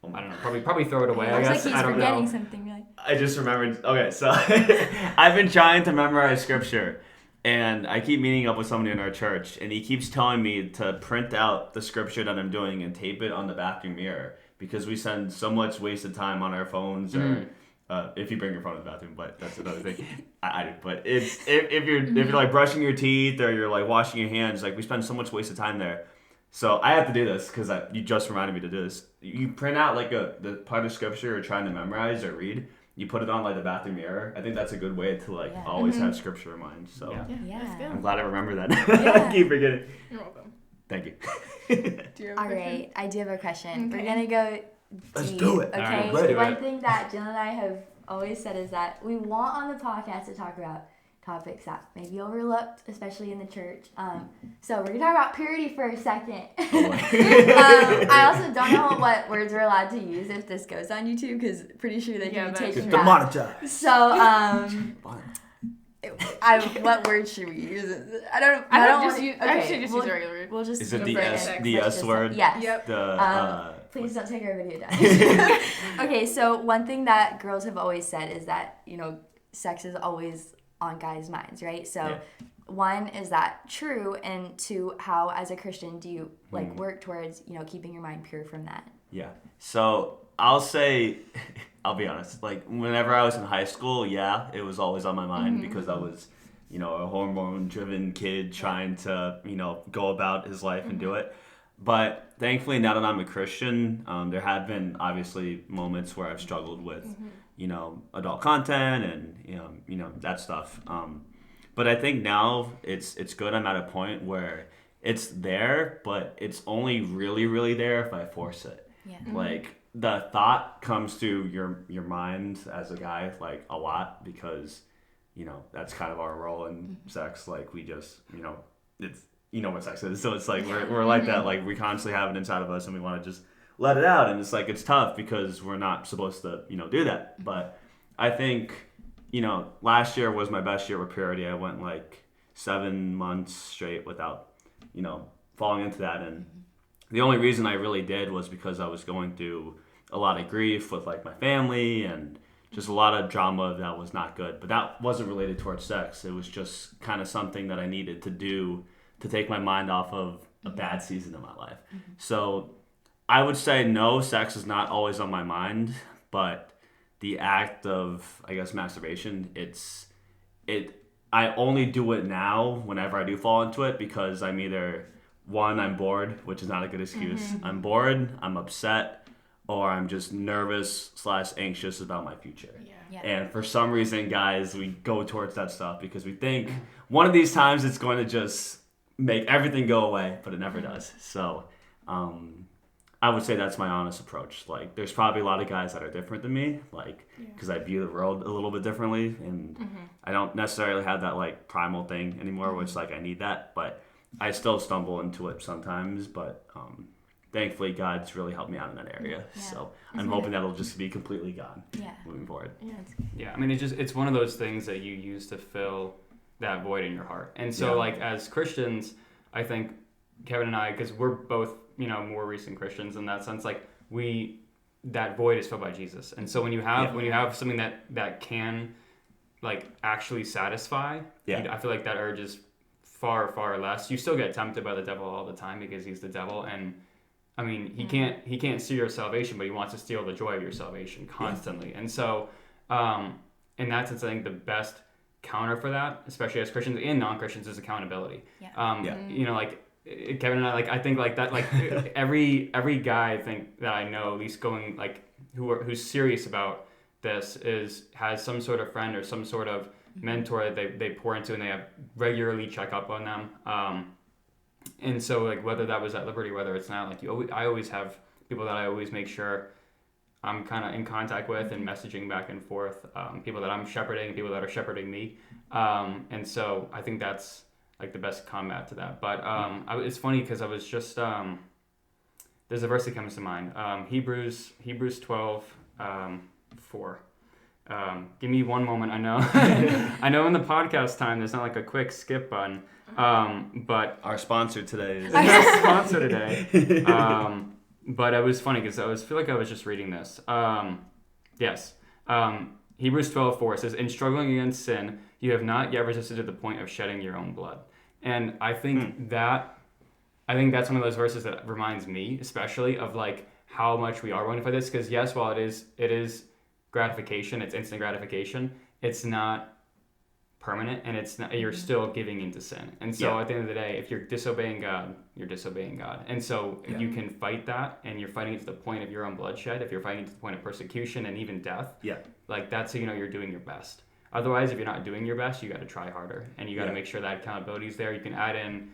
don't know, probably throw it away. I Looks guess like I he's don't forgetting know. something. You're like, I just remembered. Okay, so I've been trying to memorize scripture, and I keep meeting up with somebody in our church, and he keeps telling me to print out the scripture that I'm doing and tape it on the bathroom mirror because we spend so much wasted time on our phones or. If you bring your phone to the bathroom, but that's another thing. I do, but it's if you're like brushing your teeth or you're like washing your hands, like we spend so much wasted time there. So I have to do this because you just reminded me to do this. You print out like the part of scripture you're trying to memorize or read. You put it on like the bathroom mirror. I think that's a good way to like Yeah. always have scripture in mind. So Yeah. Yeah, that's Yeah. I'm good. glad I remember that. Yeah. I keep forgetting. You're welcome. Thank you. Do you have a all question? right, I do have a question. Okay. We're gonna go Let's deep, do it. Okay. All right, let's do One it. thing that Jill and I have always said is that we want on the podcast to talk about topics that may be overlooked, especially in the church. So we're gonna talk about purity for a second. I also don't know what words we're allowed to use if this goes on YouTube because pretty sure they Yeah, can be that's taken true. down. Demonetized. So what word should we use? I don't just wanna- use. I should just we'll, use a regular word. We'll just Is it use the it. S Let's the Let's S just- word? Yes. Yep. The Please don't take our video down. Okay, so one thing that girls have always said is that, sex is always on guys' minds, right? So Yeah. one, is that true? And two, how as a Christian do you work towards, keeping your mind pure from that? Yeah. So I'll say, I'll be honest. Like whenever I was in high school, yeah, it was always on my mind because I was, a hormone-driven kid trying to, go about his life and do it. But thankfully, now that I'm a Christian, there have been obviously moments where I've struggled with, adult content and that stuff. But I think now it's good. I'm at a point where it's there, but it's only really, really there if I force it. Yeah. Like the thought comes to your mind as a guy like a lot because that's kind of our role in sex. Like we just it's what sex is, so it's like we're like that. Like we constantly have it inside of us and we want to just let it out, and it's like it's tough because we're not supposed to do that. But I think last year was my best year with purity. I went like 7 months straight without falling into that, and the only reason I really did was because I was going through a lot of grief with like my family and just a lot of drama that was not good. But that wasn't related towards sex. It was just kind of something that I needed to do to take my mind off of a bad season of my life. So I would say no, sex is not always on my mind, but the act of, I guess, masturbation, I only do it now whenever I do fall into it because I'm either, one, I'm bored, which is not a good excuse. I'm bored, I'm upset, or I'm just nervous/anxious about my future. Yeah. And for some reason, guys, we go towards that stuff because we think one of these times it's going to just make everything go away, but it never does. So I would say that's my honest approach. Like, there's probably a lot of guys that are different than me, like, because I view the world a little bit differently, and I don't necessarily have that, like, primal thing anymore, which, like, I need that, but I still stumble into it sometimes, but thankfully God's really helped me out in that area. Yeah. So That's I'm good. hoping that'll just be completely gone Yeah. moving forward. Yeah. Yeah, I mean, it's one of those things that you use to fill that void in your heart. And so, Yeah. like, as Christians, I think Kevin and I, because we're both, more recent Christians in that sense, like, that void is filled by Jesus. And so when you have something that can, like, actually satisfy, I feel like that urge is far, far less. You still get tempted by the devil all the time because he's the devil, and I mean, he can't steal your salvation, but he wants to steal the joy of your salvation constantly. Yeah. And so, in that sense, I think the best counter for that, especially as Christians and non-Christians, is accountability. Yeah. Like Kevin and I, like I think like that, like every guy I think that I know, at least going like who's serious about this has some sort of friend or some sort of mentor that they pour into and they have regularly check up on them. And so, like, whether that was at Liberty, whether it's not, like, I always have people that I always make sure I'm kind of in contact with and messaging back and forth, people that I'm shepherding, people that are shepherding me. And so I think that's, like, the best combat to that. But it's funny because I was just, there's a verse that comes to mind, Hebrews 12, 4. Give me one moment. I know I know in the podcast time there's not like a quick skip button, but Our sponsor today is our sponsor today. But it was funny because I feel like I was just reading this. Yes. Hebrews 12:4 says, "In struggling against sin, you have not yet resisted to the point of shedding your own blood." And I think that's one of those verses that reminds me especially of like how much we are willing to fight this, because yes, while it is gratification, it's instant gratification, it's not permanent, and it's not, you're still giving into sin. And so at the end of the day, if you're disobeying God, you're disobeying God. And so if you can fight that, and you're fighting it to the point of your own bloodshed, if you're fighting it to the point of persecution and even death, like that's how you know you're doing your best. Otherwise, if you're not doing your best, you got to try harder, and you got to make sure that accountability is there. You can add in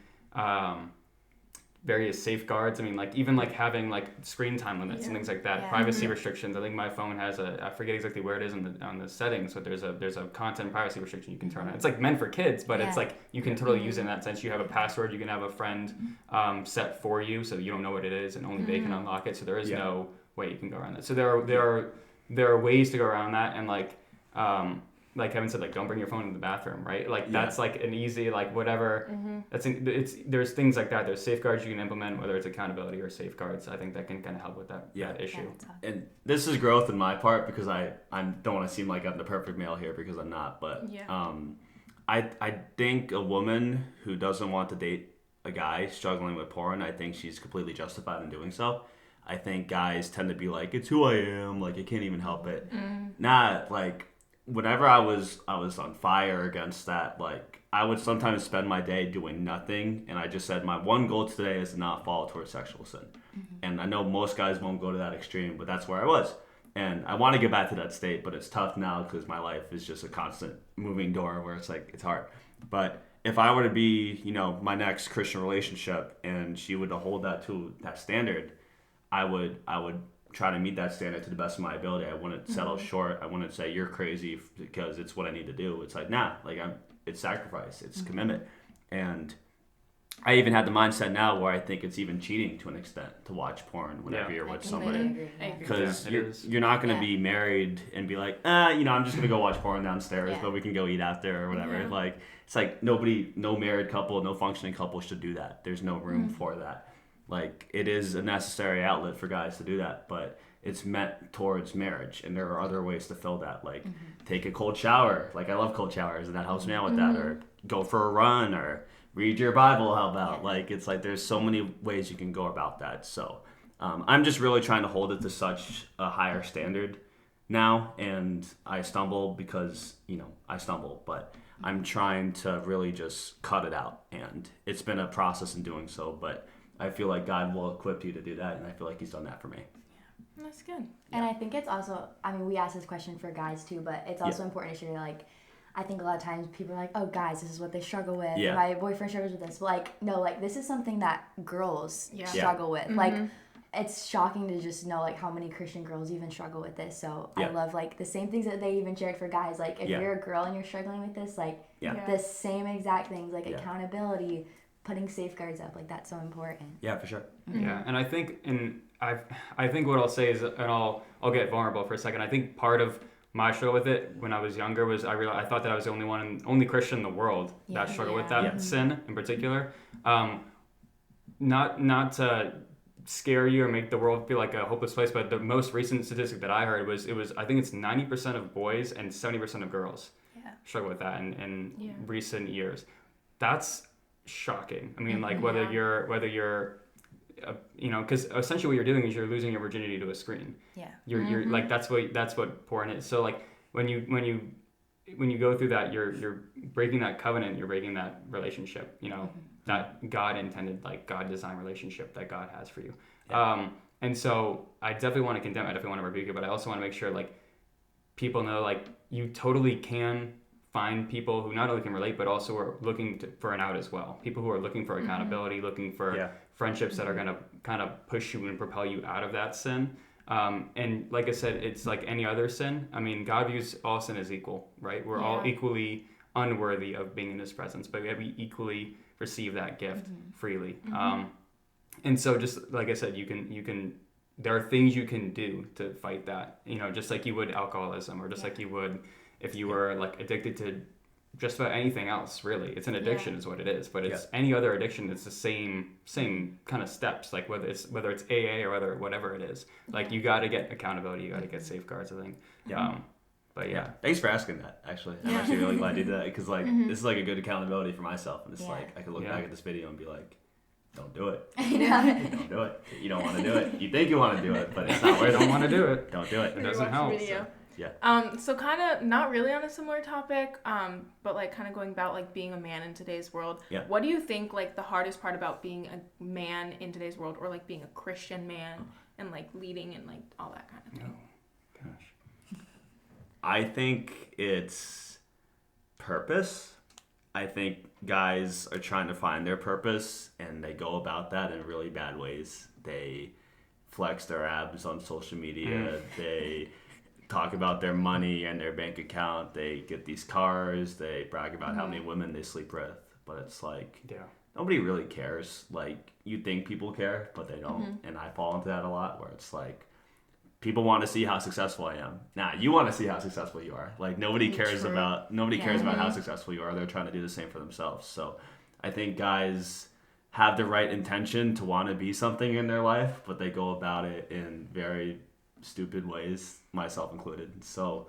various safeguards. I mean, like even like having like screen time limits and things like that, privacy restrictions. I think my phone has I forget exactly where it is on the settings, but there's a content privacy restriction you can turn on. It's like meant for kids, but it's like you can totally use it in that sense. You have a password, you can have a friend set for you, so you don't know what it is, and only they can unlock it. So there is no way you can go around that. So there are ways to go around that, and like Kevin said, like don't bring your phone in the bathroom, right? Like that's like an easy like whatever. There's things like that. There's safeguards you can implement, whether it's accountability or safeguards. I think that can kind of help with that issue. And this is growth in my part because I don't want to seem like I'm the perfect male here because I'm not. But I think a woman who doesn't want to date a guy struggling with porn, I think she's completely justified in doing so. I think guys tend to be like, it's who I am, like I can't even help it. Not like. Whenever I was on fire against that, like I would sometimes spend my day doing nothing, and I just said my one goal today is to not fall towards sexual sin. And I know most guys won't go to that extreme, but that's where I was. And I want to get back to that state, but it's tough now because my life is just a constant moving door where it's like it's hard. But if I were to be, my next Christian relationship and she would hold that to that standard, I would try to meet that standard to the best of my ability. I wouldn't settle short. I wouldn't say you're crazy because it's what I need to do. It's like, nah, like it's sacrifice, it's commitment. And I even had the mindset now where I think it's even cheating to an extent to watch porn whenever you're with somebody. Because you're not going to be married and be like, I'm just going to go watch porn downstairs, but we can go eat after or whatever. Yeah. Like, it's like no married couple, no functioning couple should do that. There's no room for that. Like, it is a necessary outlet for guys to do that, but it's meant towards marriage, and there are other ways to fill that, like take a cold shower. Like, I love cold showers, and that helps me out with that, or go for a run, or read your Bible, how about? Like, it's like there's so many ways you can go about that. So I'm just really trying to hold it to such a higher standard now, and I stumble because, I stumble, but I'm trying to really just cut it out, and it's been a process in doing so, but I feel like God will equip you to do that, and I feel like he's done that for me. That's good. And I think it's also, we asked this question for guys too, but it's also important to share, like, I think a lot of times people are like, oh, guys, this is what they struggle with. Yeah. My boyfriend struggles with this. But, like, no, like, this is something that girls struggle with. Like, it's shocking to just know, like, how many Christian girls even struggle with this. So I love, like, the same things that they even shared for guys. Like, if you're a girl and you're struggling with this, like, the same exact things, like accountability, putting safeguards up, like that's so important. Yeah, for sure. Yeah, and I think I think what I'll say is, and I'll get vulnerable for a second. I think part of my struggle with it when I was younger was I thought that I was the only Christian in the world that struggled with that sin in particular. Not to scare you or make the world feel like a hopeless place, but the most recent statistic that I heard was I think it's 90% of boys and 70% of girls struggle with that in recent years. That's shocking. I mean, like whether you're because essentially what you're doing is you're losing your virginity to a screen. Yeah. You're like that's what porn is. So like when you go through that, you're breaking that covenant, you're breaking that relationship, that God intended, like God designed relationship that God has for you. Yeah. And so I definitely want to condemn it, I definitely want to rebuke it, but I also want to make sure like people know like you totally can find people who not only can relate, but also are looking for an out as well. People who are looking for accountability, looking for friendships that are going to kind of push you and propel you out of that sin. And like I said, it's like any other sin. I mean, God views all sin as equal, right? We're all equally unworthy of being in his presence, but we equally receive that gift freely. And so just like I said, you can there are things you can do to fight that, just like you would alcoholism, or just like you would if you were like addicted to just about anything else, really. It's an addiction is what it is, but it's any other addiction. It's the same kind of steps, like whether it's AA or whatever it is. Like you got to get accountability, you got to get safeguards, I think. But yeah. Thanks for asking that, actually. I'm actually really glad you did that, because like this is like a good accountability for myself, and it's like I could look back at this video and be like, don't do it. Don't do it. You don't want to do it. You think you want to do it, but it's not worth it. Don't want to do it. Don't do it. It doesn't help. Video. So, so kind of not really on a similar topic, but like kind of going about like being a man in today's world. Yeah. What do you think like the hardest part about being a man in today's world, or like being a Christian man and like leading and like all that kind of thing? Oh, gosh. I think it's purpose. I think guys are trying to find their purpose, and they go about that in really bad ways. They flex their abs on social media. They talk about their money and their bank account. They get these cars. They brag about how many women they sleep with. But it's like, nobody really cares. Like, you think people care, but they don't. And I fall into that a lot, where it's like, people want to see how successful I am. Nah, you want to see how successful you are. Like, nobody cares about how successful you are. They're trying to do the same for themselves. So I think guys have the right intention to want to be something in their life, but they go about it in very stupid ways, myself included. So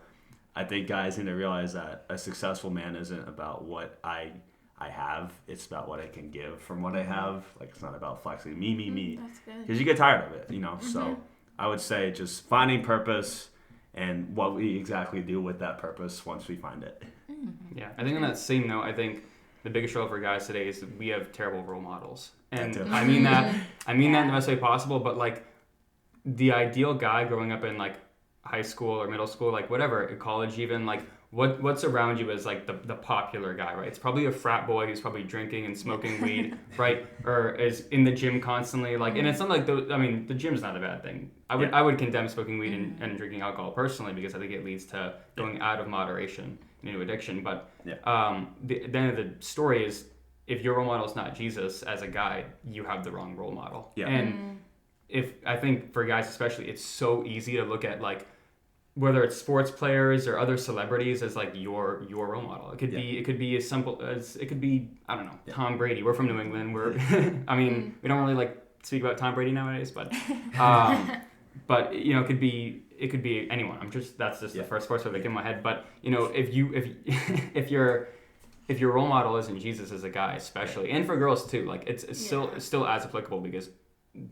I think guys need to realize that a successful man isn't about what I have. It's about what I can give from what I have. Like, it's not about flexing me. That's good. Because you get tired of it, So I would say just finding purpose and what we exactly do with that purpose once we find it. Yeah, I think on that same note, I think the biggest struggle for guys today is that we have terrible role models. And I mean that in the best way possible, but like the ideal guy growing up in like high school or middle school, like whatever, college even, like what's around you is like the popular guy, right? It's probably a frat boy who's probably drinking and smoking weed, right? Or is in the gym constantly, like, and it's not like the gym's not a bad thing. I would condemn smoking weed and drinking alcohol personally, because I think it leads to going out of moderation into addiction. But the end of the story is, if your role model is not Jesus as a guy, you have the wrong role model. Yeah. And I think for guys especially, it's so easy to look at like whether it's sports players or other celebrities as like your role model. It could be as simple as I don't know, Tom Brady. We're from New England. I mean, we don't really like speak about Tom Brady nowadays, but but it could be anyone. That's just the first sports that came in my head. But if your role model isn't Jesus as a guy, especially, and for girls too, like it's still as applicable, because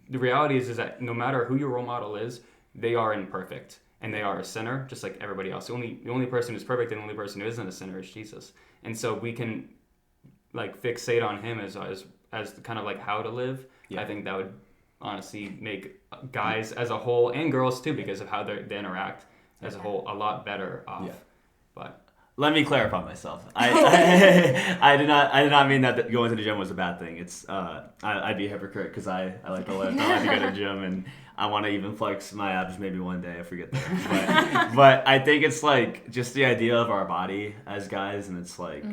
the reality is that no matter who your role model is, they are imperfect and they are a sinner, just like everybody else. The only person who's perfect and the only person who isn't a sinner is Jesus. And so we can like fixate on him as kind of like how to live. I think that would honestly make guys as a whole, and girls too, because of how they interact as a whole, a lot better off. But let me clarify myself. I did not mean that going to the gym was a bad thing. It's I'd be a hypocrite, because I like to lift. I like to go to the gym, and I want to even flex my abs maybe one day. I forget that. But I think it's like just the idea of our body as guys, and it's like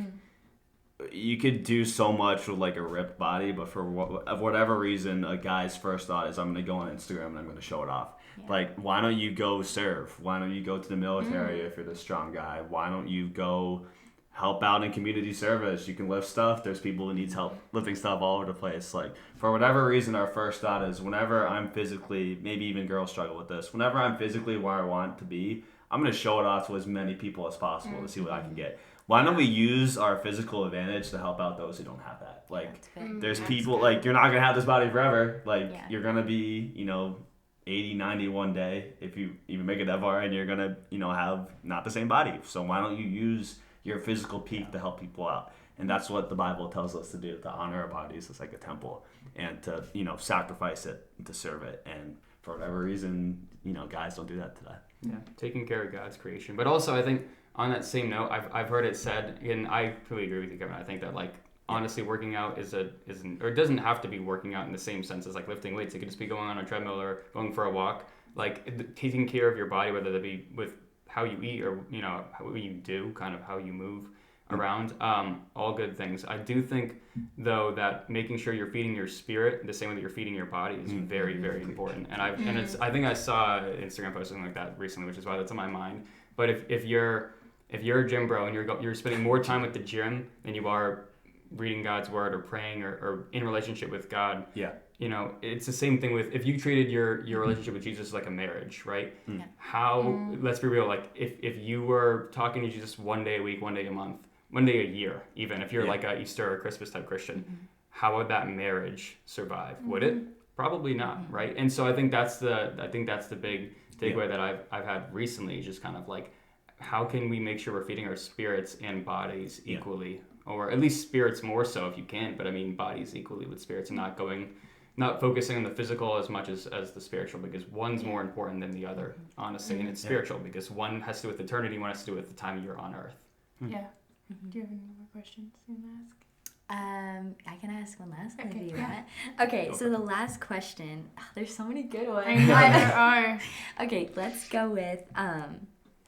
you could do so much with like a ripped body, but for whatever reason, a guy's first thought is, I'm going to go on Instagram and I'm going to show it off. Yeah. Like, why don't you go serve? Why don't you go to the military if you're the strong guy? Why don't you go help out in community service? You can lift stuff. There's people who needs help lifting stuff all over the place. Like, for whatever reason, our first thought is, whenever I'm physically, maybe even girls struggle with this, whenever I'm physically where I want to be, I'm going to show it off to as many people as possible to see what I can get. Why don't we use our physical advantage to help out those who don't have that? Like, there's people, like, you're not going to have this body forever. Like, you're going to be, 80, 90 one day if you even make it that far, and you're going to, have not the same body. So why don't you use your physical peak to help people out? And that's what the Bible tells us to do, to honor our bodies as like a temple, and to, sacrifice it, to serve it. And for whatever reason, guys don't do that today. Yeah, taking care of God's creation. But also, I think, on that same note, I've heard it said, and I completely agree with you, Kevin. I think that, like, honestly, working out isn't, or it doesn't have to be working out in the same sense as like lifting weights. It could just be going on a treadmill or going for a walk. Like, taking care of your body, whether that be with how you eat or how you do, kind of how you move around, all good things. I do think, though, that making sure you're feeding your spirit the same way that you're feeding your body is very, very important. And I think I saw an Instagram post something like that recently, which is why that's on my mind. But if you're a gym bro and you're spending more time at the gym than you are reading God's word or praying or in relationship with God, it's the same thing with, if you treated your relationship with Jesus like a marriage, right? How, let's be real, like if you were talking to Jesus one day a week, one day a month, one day a year, even if you're like a Easter or Christmas type Christian, how would that marriage survive? Would it? Probably not, right? And so I think that's the big takeaway that I've had recently, just kind of like, how can we make sure we're feeding our spirits and bodies equally, or at least spirits more so if you can, but I mean bodies equally with spirits, and not focusing on the physical as much as the spiritual, because one's more important than the other, honestly, and it's spiritual because one has to do with eternity, one has to do with the time you're on earth. Yeah. Do you have any more questions you want to ask? I can ask one last one if you want. Okay, so the last question. Oh, there's so many good ones. I know there are. Okay, let's go with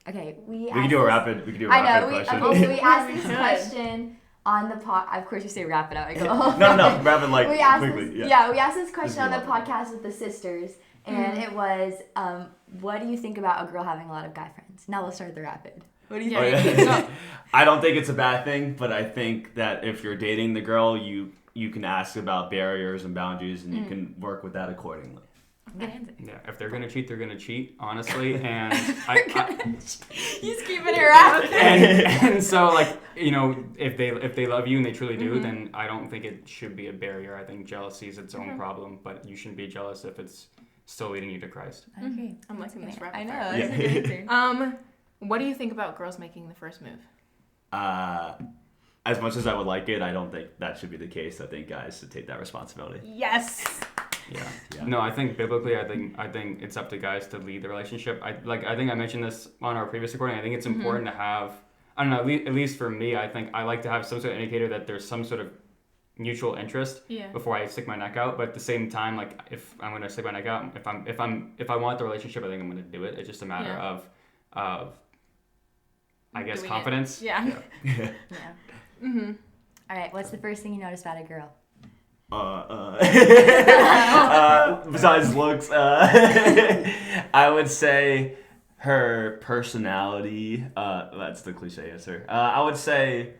okay, we can do a rapid question. Also, we asked this question on the pod. Of course, you say wrap it out. I go, no, rapid like we asked quickly. we asked this question on the podcast with the sisters, and it was, what do you think about a girl having a lot of guy friends? Now let's start the rapid. What do you think? I don't think it's a bad thing, but I think that if you're dating the girl, you can ask about barriers and boundaries, and you can work with that accordingly. Yeah, if they're gonna cheat, they're gonna cheat, honestly, and he's keeping it wrapped. And so, like, if they love you and they truly do, then I don't think it should be a barrier. I think jealousy is its own problem, but you shouldn't be jealous if it's still leading you to Christ. Okay, I'm liking this rapid. I know. That's a good answer. What do you think about girls making the first move? As much as I would like it, I don't think that should be the case. I think guys should take that responsibility. Yes. Yeah. No, I think biblically, I think it's up to guys to lead the relationship. I think I mentioned this on our previous recording. I think it's important to have, I don't know, at least for me, I think I like to have some sort of indicator that there's some sort of mutual interest before I stick my neck out. But at the same time, like, if I'm gonna stick my neck out, if I want the relationship, I think I'm gonna do it. It's just a matter of I guess confidence. Yeah. All right. What's the first thing you notice about a girl? Besides looks, I would say her personality. That's the cliche answer. I would say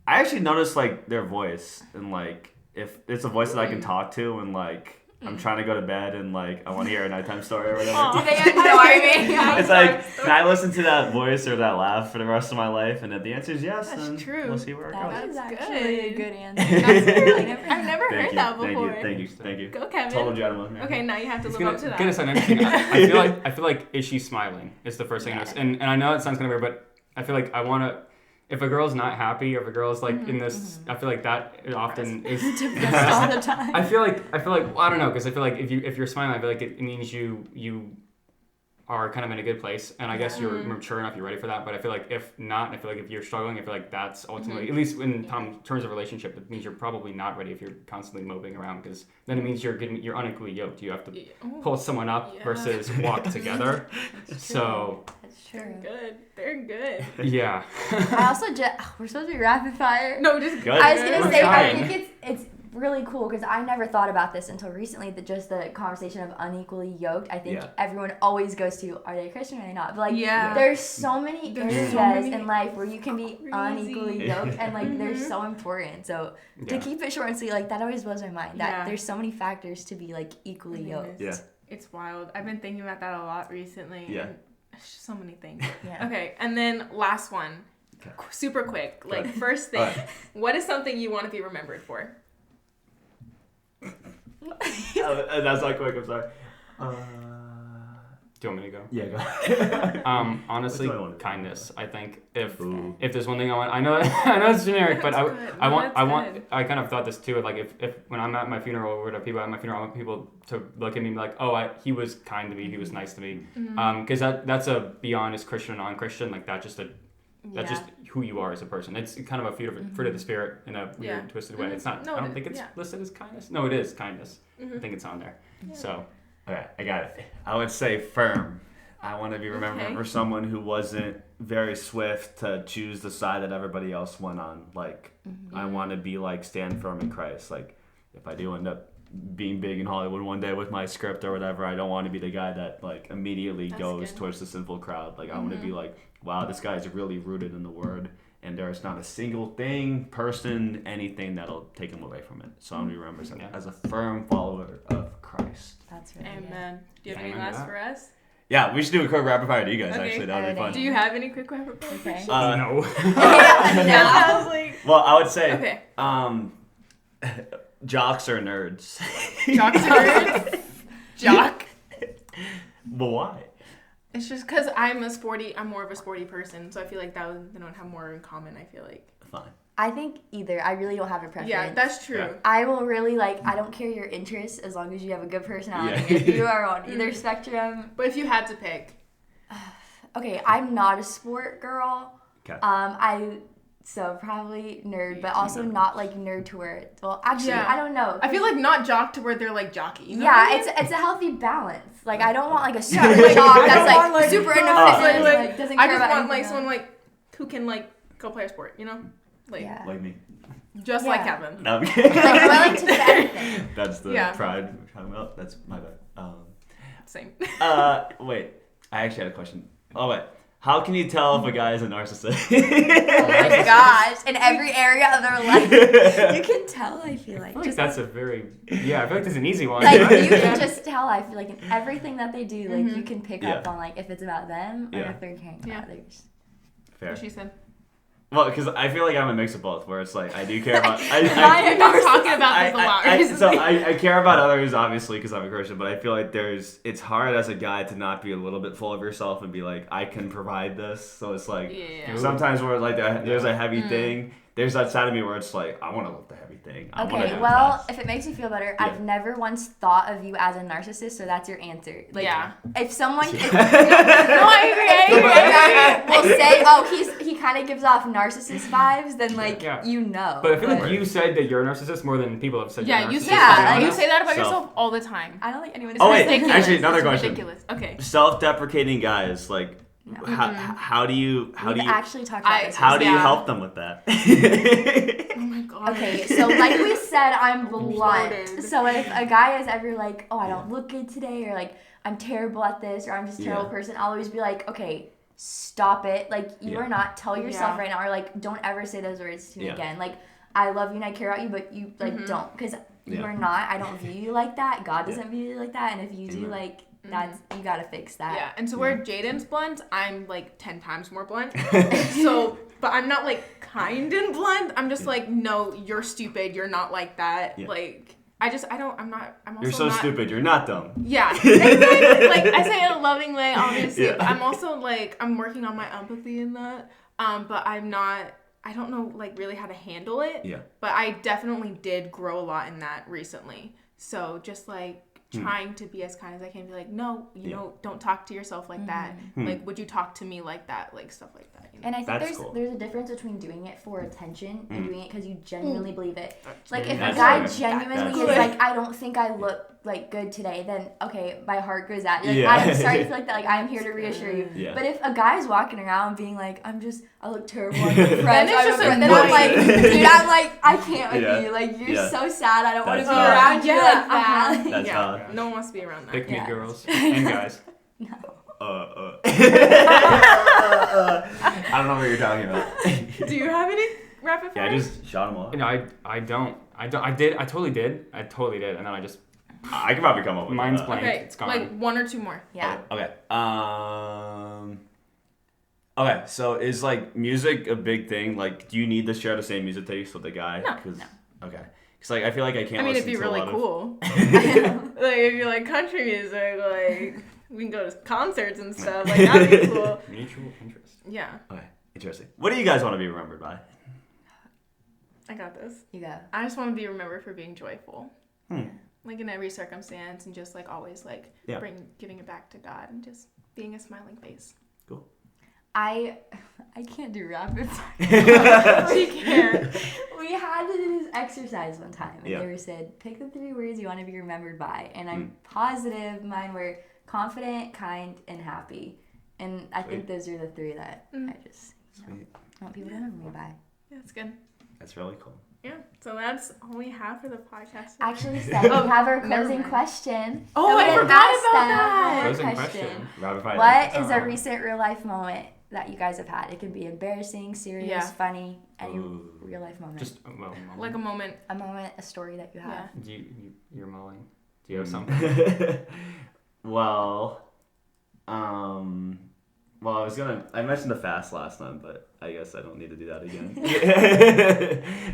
I actually notice like their voice, and like if it's a voice that I can talk to, and like I'm trying to go to bed and like I want to hear a nighttime story or whatever. Do they annoy me? It's like, can I listen to that voice or that laugh for the rest of my life? And if the answer is yes, then we'll see where it goes. That's actually a good answer. I've never heard that before. Thank you. Go, Kevin. Total gentleman. Okay, now you have to live up to that. Gonna sound interesting. I feel like is she smiling? Is the first thing I notice. And I know it sounds kind of weird, but I feel like I want to. If a girl's not happy, or if a girl's like in this, I feel like that often is depressed all the time. I feel like well, I don't know, because I feel like if you're smiling, I feel like it means you are kind of in a good place, and I guess you're mature enough, you're ready for that. But I feel like if not, I feel like if you're struggling, I feel like that's ultimately, at least in terms of relationship, it means you're probably not ready if you're constantly moping around, because then it means you're unequally yoked. You have to pull someone up versus walk together. So That's true. They're good. yeah. I also we're supposed to be rapid fire. No, just Good. I was gonna We're say I fine. think it's really cool because I never thought about this until recently. That just the conversation of unequally yoked. I think Yeah. everyone always goes to, are they Christian or are they not? But like, Yeah. there's so many There's areas so many- in life where you can be Crazy. unequally yoked, and like they're so important. So to Yeah. keep it short and sweet, like that always blows my mind. That Yeah. there's so many factors to be like equally yoked. Yeah. It's wild. I've been thinking about that a lot recently. Yeah. And it's just so many things. Yeah. Okay, and then last one. Okay. Super quick. Like, first thing, Alright. what is something you want to be remembered for? That's not quick. I'm sorry. Do you want me to go? Yeah, go. Honestly, What do I wanna do? kindness. I think if Ooh. there's one thing I want, I know it's generic, but That's good. I No, want that's good. I kind of thought this too. Like if when I'm at my funeral or whatever, people at my funeral, I want people to look at me and be like, oh, he was kind to me, he was nice to me, because that's a beyond as Christian or non-Christian, like that's just who you are as a person. It's kind of a fruit of the spirit in a weird, Yeah. twisted way. Mhm. It's not. No, I don't it- think it's yeah. listed as kindness. No, it is kindness. Mm-hmm. I think it's on there. So Okay, I got it. I would say firm. I want to be remembered Okay. for someone who wasn't very swift to choose the side that everybody else went on. Like, I want to be like stand firm in Christ. Like, if I do end up being big in Hollywood one day with my script or whatever, I don't want to be the guy that like immediately That's goes good. towards the sinful crowd. Like, I want to be like, wow, this guy's really rooted in the Word, and there's not a single thing, person, anything that'll take him away from it. So I'm gonna be remembered as a firm follower of Christ. That's really Amen. Do you have any Amen to last that. for us? Yeah, we should do a quick rapid fire to you guys. Okay. Actually, that would be fun. Do you have any quick rapid fire? Okay. no. I was like, Well, I would say, okay. jocks or nerds. Jock nerds. Jock. But why? It's just because I'm more of a sporty person, so I feel like they don't have more in common, I feel like. Fine. I think either. I really don't have a preference. Yeah, that's true. Yeah. I will really I don't care your interests as long as you have a good personality. Yeah. If you are on either spectrum. But if you had to pick. Okay, I'm not a sport girl. Okay. So probably nerd, but also not like nerd to where well actually Yeah. I don't know. I feel like not jock to where they're like jockey. You know yeah, what I mean? it's a healthy balance. Like I don't want like a super like, jock I that's don't like, want, like, super into Oh. fitness, like, like doesn't I care just about want like anything someone else. like who can like go play a sport, you know? Like Yeah. Like me. just like Yeah. Kevin. No, I'm Like kidding. willing to do anything. That's the Yeah. pride we're talking about. That's my bad. Same. Wait. I actually had a question. Oh, wait. How can you tell if a guy is a narcissist? Oh my gosh! In every area of their life, you can tell. I feel like I feel like just that's a very I feel like that's an easy one. like you can just tell. I feel like in everything that they do, like you can pick up Yeah. on like if it's about them or Yeah. if they're caring Yeah. about others. Fair. What she said. Well, because I feel like I'm a mix of both, where it's like I do care about. I've been talking about this a lot recently. I care about others obviously because I'm a Christian, but I feel like it's hard as a guy to not be a little bit full of yourself and be like I can provide this. So it's like Yeah. sometimes where like there's a heavy thing. There's that side of me where it's like I want to lift the heavy thing. I wanna Okay, do well, this. if it makes you feel better, Yeah. I've never once thought of you as a narcissist, so that's your answer. Like, Yeah. if someone if, No, I agree. will say, oh, he kind of gives off narcissist vibes, then like Yeah. you know. But I feel like you said that you're a narcissist more than people have said Yeah, you're a you narcissist. say Yeah, that. like- You say that about So- yourself all the time. I don't think anyone. Oh, wait, Ridiculous. actually, another It's question. ridiculous. Okay. Self-deprecating guys, like No. how do you We've actually talked about this. how do you Yeah. help them with that? Oh my god. Okay, so like we said, I'm blunt. Bloated. So if a guy is ever like, oh, I don't look good today, or like, I'm terrible at this, or I'm just a terrible Yeah. person, I'll always be like, okay, stop it. Like, you Yeah. are not, tell yourself Yeah. right now, or like, don't ever say those words to me Yeah. again. Like, I love you and I care about you, but you, like, don't. Because you Yeah. are not, I don't view you like that. God doesn't view you like that. And if you do, Amen. like, that's, you gotta fix that. Yeah, and so where Jaden's blunt, I'm like 10 times more blunt. So, but I'm not like kind and blunt. I'm just like, no, you're stupid. You're not like that. Yeah. Like, I'm also You're so not, stupid. You're not dumb. Yeah, exactly. Like, I say it in a loving way, obviously, Yeah. but I'm also like, I'm working on my empathy in that. But I don't know like really how to handle it. Yeah. But I definitely did grow a lot in that recently. So just like trying to be as kind as I can. Be like, no, you know, don't talk to yourself like that. Like, would you talk to me like that? Like, stuff like that. You know? And I think That's cool. there's a difference between doing it for attention and doing it because you genuinely believe it. Like, if That's a guy good. genuinely That's is good. like, I don't think I look like good today, then okay, my heart goes out. Like, Yeah. I'm sorry to feel like that. Like, I'm here to reassure you. Yeah. But if a guy's walking around being like, I look terrible, I'm depressed, Then it's I'm just depressed, then I'm like, annoying. dude, I'm like, I can't with Yeah. you. Like, you're Yeah. so sad. I don't want to That's be valid. around you Yeah, like that. uh-huh. That's yeah, valid. no one wants to be around that. Pick me, Yeah. girls and guys. I don't know what you're talking about. Do you have any rapid Yeah, I fire? just shot them off. You know, I don't. I totally did, and then I just I could probably come up with mine's that. blank. Okay, It's gone. like 1 or 2 more. Yeah. Okay. Okay. So is like music a big thing? Like, do you need to share the same music taste with the guy? No. Okay. Because like I feel like I can't. I mean, it'd listen be to a really lot of- cool. Like, if you like country music, like, we can go to concerts and stuff. Like, that'd be cool. Mutual interest. Yeah, Okay. Interesting. What do you guys want to be remembered by? I got this. You go. I just want to be remembered for being joyful. Hmm. Like, in every circumstance, and just, like, always, like, Yeah. giving it back to God and just being a smiling face. Cool. I can't do rapid fire. She can't. We had to do this exercise one time, and Yeah. they were said, pick the 3 words you want to be remembered by. And I'm positive mine were confident, kind, and happy. And I think those are the 3 that I just Sweet. want people to remember me by. Yeah, it's good. That's really cool. Yeah, so that's all we have for the podcast. Actually, Steph, we have our never closing mind. question. Oh, that we I didn't forgot ask about them. that. One more Closing question. Rapid fire. What is a Oh. recent real life moment that you guys have had? It can be embarrassing, serious, Yeah. funny, any Ooh. real life moment. Just well, Like a moment. a moment, a story that you have. Yeah. you're mulling. Do you have something? Well, I mentioned the fast last time, but I guess I don't need to do that again.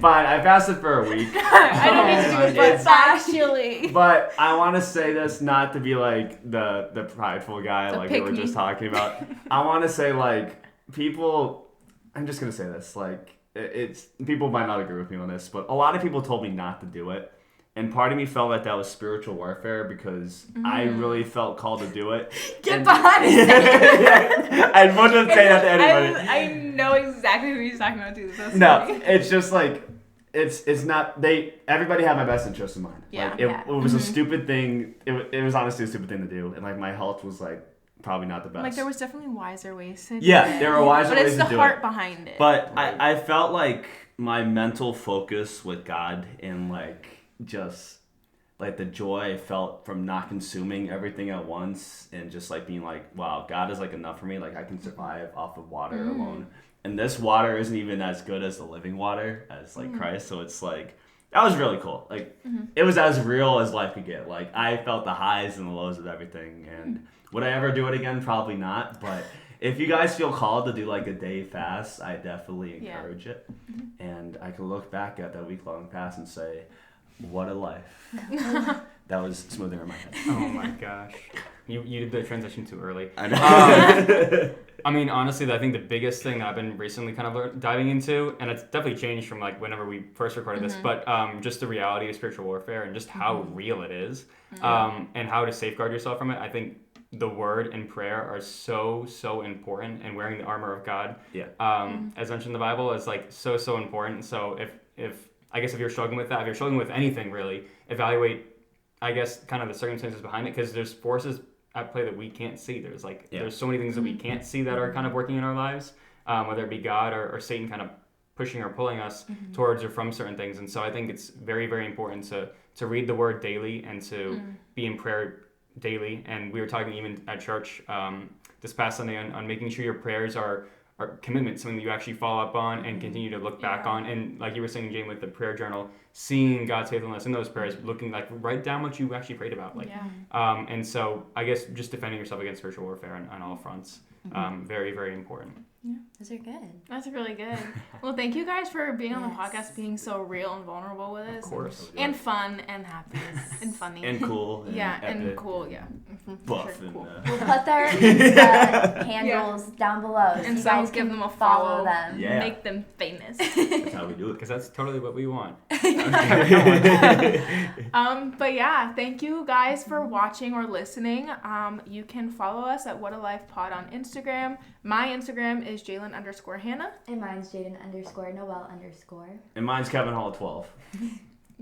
Fine, I fasted for a week. I don't need to do it, but It's- actually. But I want to say this not to be like the prideful guy The like we were pick-me. just talking about. I want to say like people. I'm just gonna say this like it's people might not agree with me on this, but a lot of people told me not to do it. And part of me felt like that was spiritual warfare because I really felt called to do it. Get behind me! I wouldn't say that to anybody. I know exactly who he's talking about too. That's No, funny. it's just like it's not everybody had my best interest in mind. Yeah. Like it was a stupid thing. It was honestly a stupid thing to do, and like my health was like probably not the best. Like, there was definitely wiser ways to do yeah, it. there were wiser But ways it's the to do heart it. behind it. But I felt like my mental focus with God and like just like the joy I felt from not consuming everything at once and just like being like, wow, God is like enough for me. Like I can survive off of water alone. And this water isn't even as good as the living water as like Christ. So it's like, that was really cool. Like it was as real as life could get. Like I felt the highs and the lows of everything. And would I ever do it again? Probably not. But if you guys feel called to do like a day fast, I definitely encourage it. And I can look back at that week-long fast and say, what a life. That was smoother in my head. Oh my gosh. You did the transition too early. I know. I mean, honestly, I think the biggest thing that I've been recently kind of diving into, and it's definitely changed from like whenever we first recorded this, but just the reality of spiritual warfare and just how real it is, and how to safeguard yourself from it. I think the word and prayer are so important, and wearing the armor of God, as mentioned in the Bible, is like so important. So if I guess if you're struggling with that, if you're struggling with anything really, evaluate, I guess, kind of the circumstances behind it, because there's forces at play that we can't see. There's there's so many things that we can't see that are kind of working in our lives, whether it be God or Satan kind of pushing or pulling us towards or from certain things. And so I think it's very, very important to read the word daily and to be in prayer daily. And we were talking even at church this past Sunday on making sure your prayers are commitment, something that you actually follow up on and continue to look back on. And like you were saying, Jane, with the prayer journal, seeing God's faithfulness in those prayers, looking like write down what you actually prayed about. And so I guess just defending yourself against spiritual warfare on all fronts, very, very important. Those are good. That's really good. Well, thank you guys for being on the Yes. podcast, being so real and vulnerable with us. Of course. And fun and happy and funny. And cool. And yeah, epic. and cool, yeah. For Buff sure, and cool. We'll put their Insta handles down below, so And you so guys give can them a follow follow. them. Yeah. Make them famous. That's how we do it. Because that's totally what we want. But yeah, thank you guys for watching or listening. You can follow us at What a Life Pod on Instagram. My Instagram is Jalen_Hannah. And mine's Jaden_Noel_. And mine's Kevin Hall 12.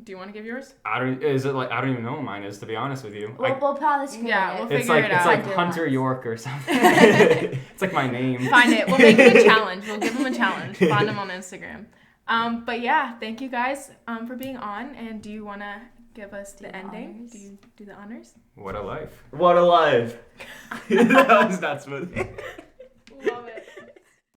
Do you want to give yours? I don't even know what mine is, to be honest with you. We'll put on the screen. Yeah, we'll It's figure like it it's out. like Hunter Hunter ones. York or something. It's like my name. Find it. We'll make it a challenge. We'll give them a challenge. Find them on Instagram. But yeah, thank you guys for being on. And do you want to give us the the ending? honors. Do you do the honors? What a life. What a life. That was not smooth.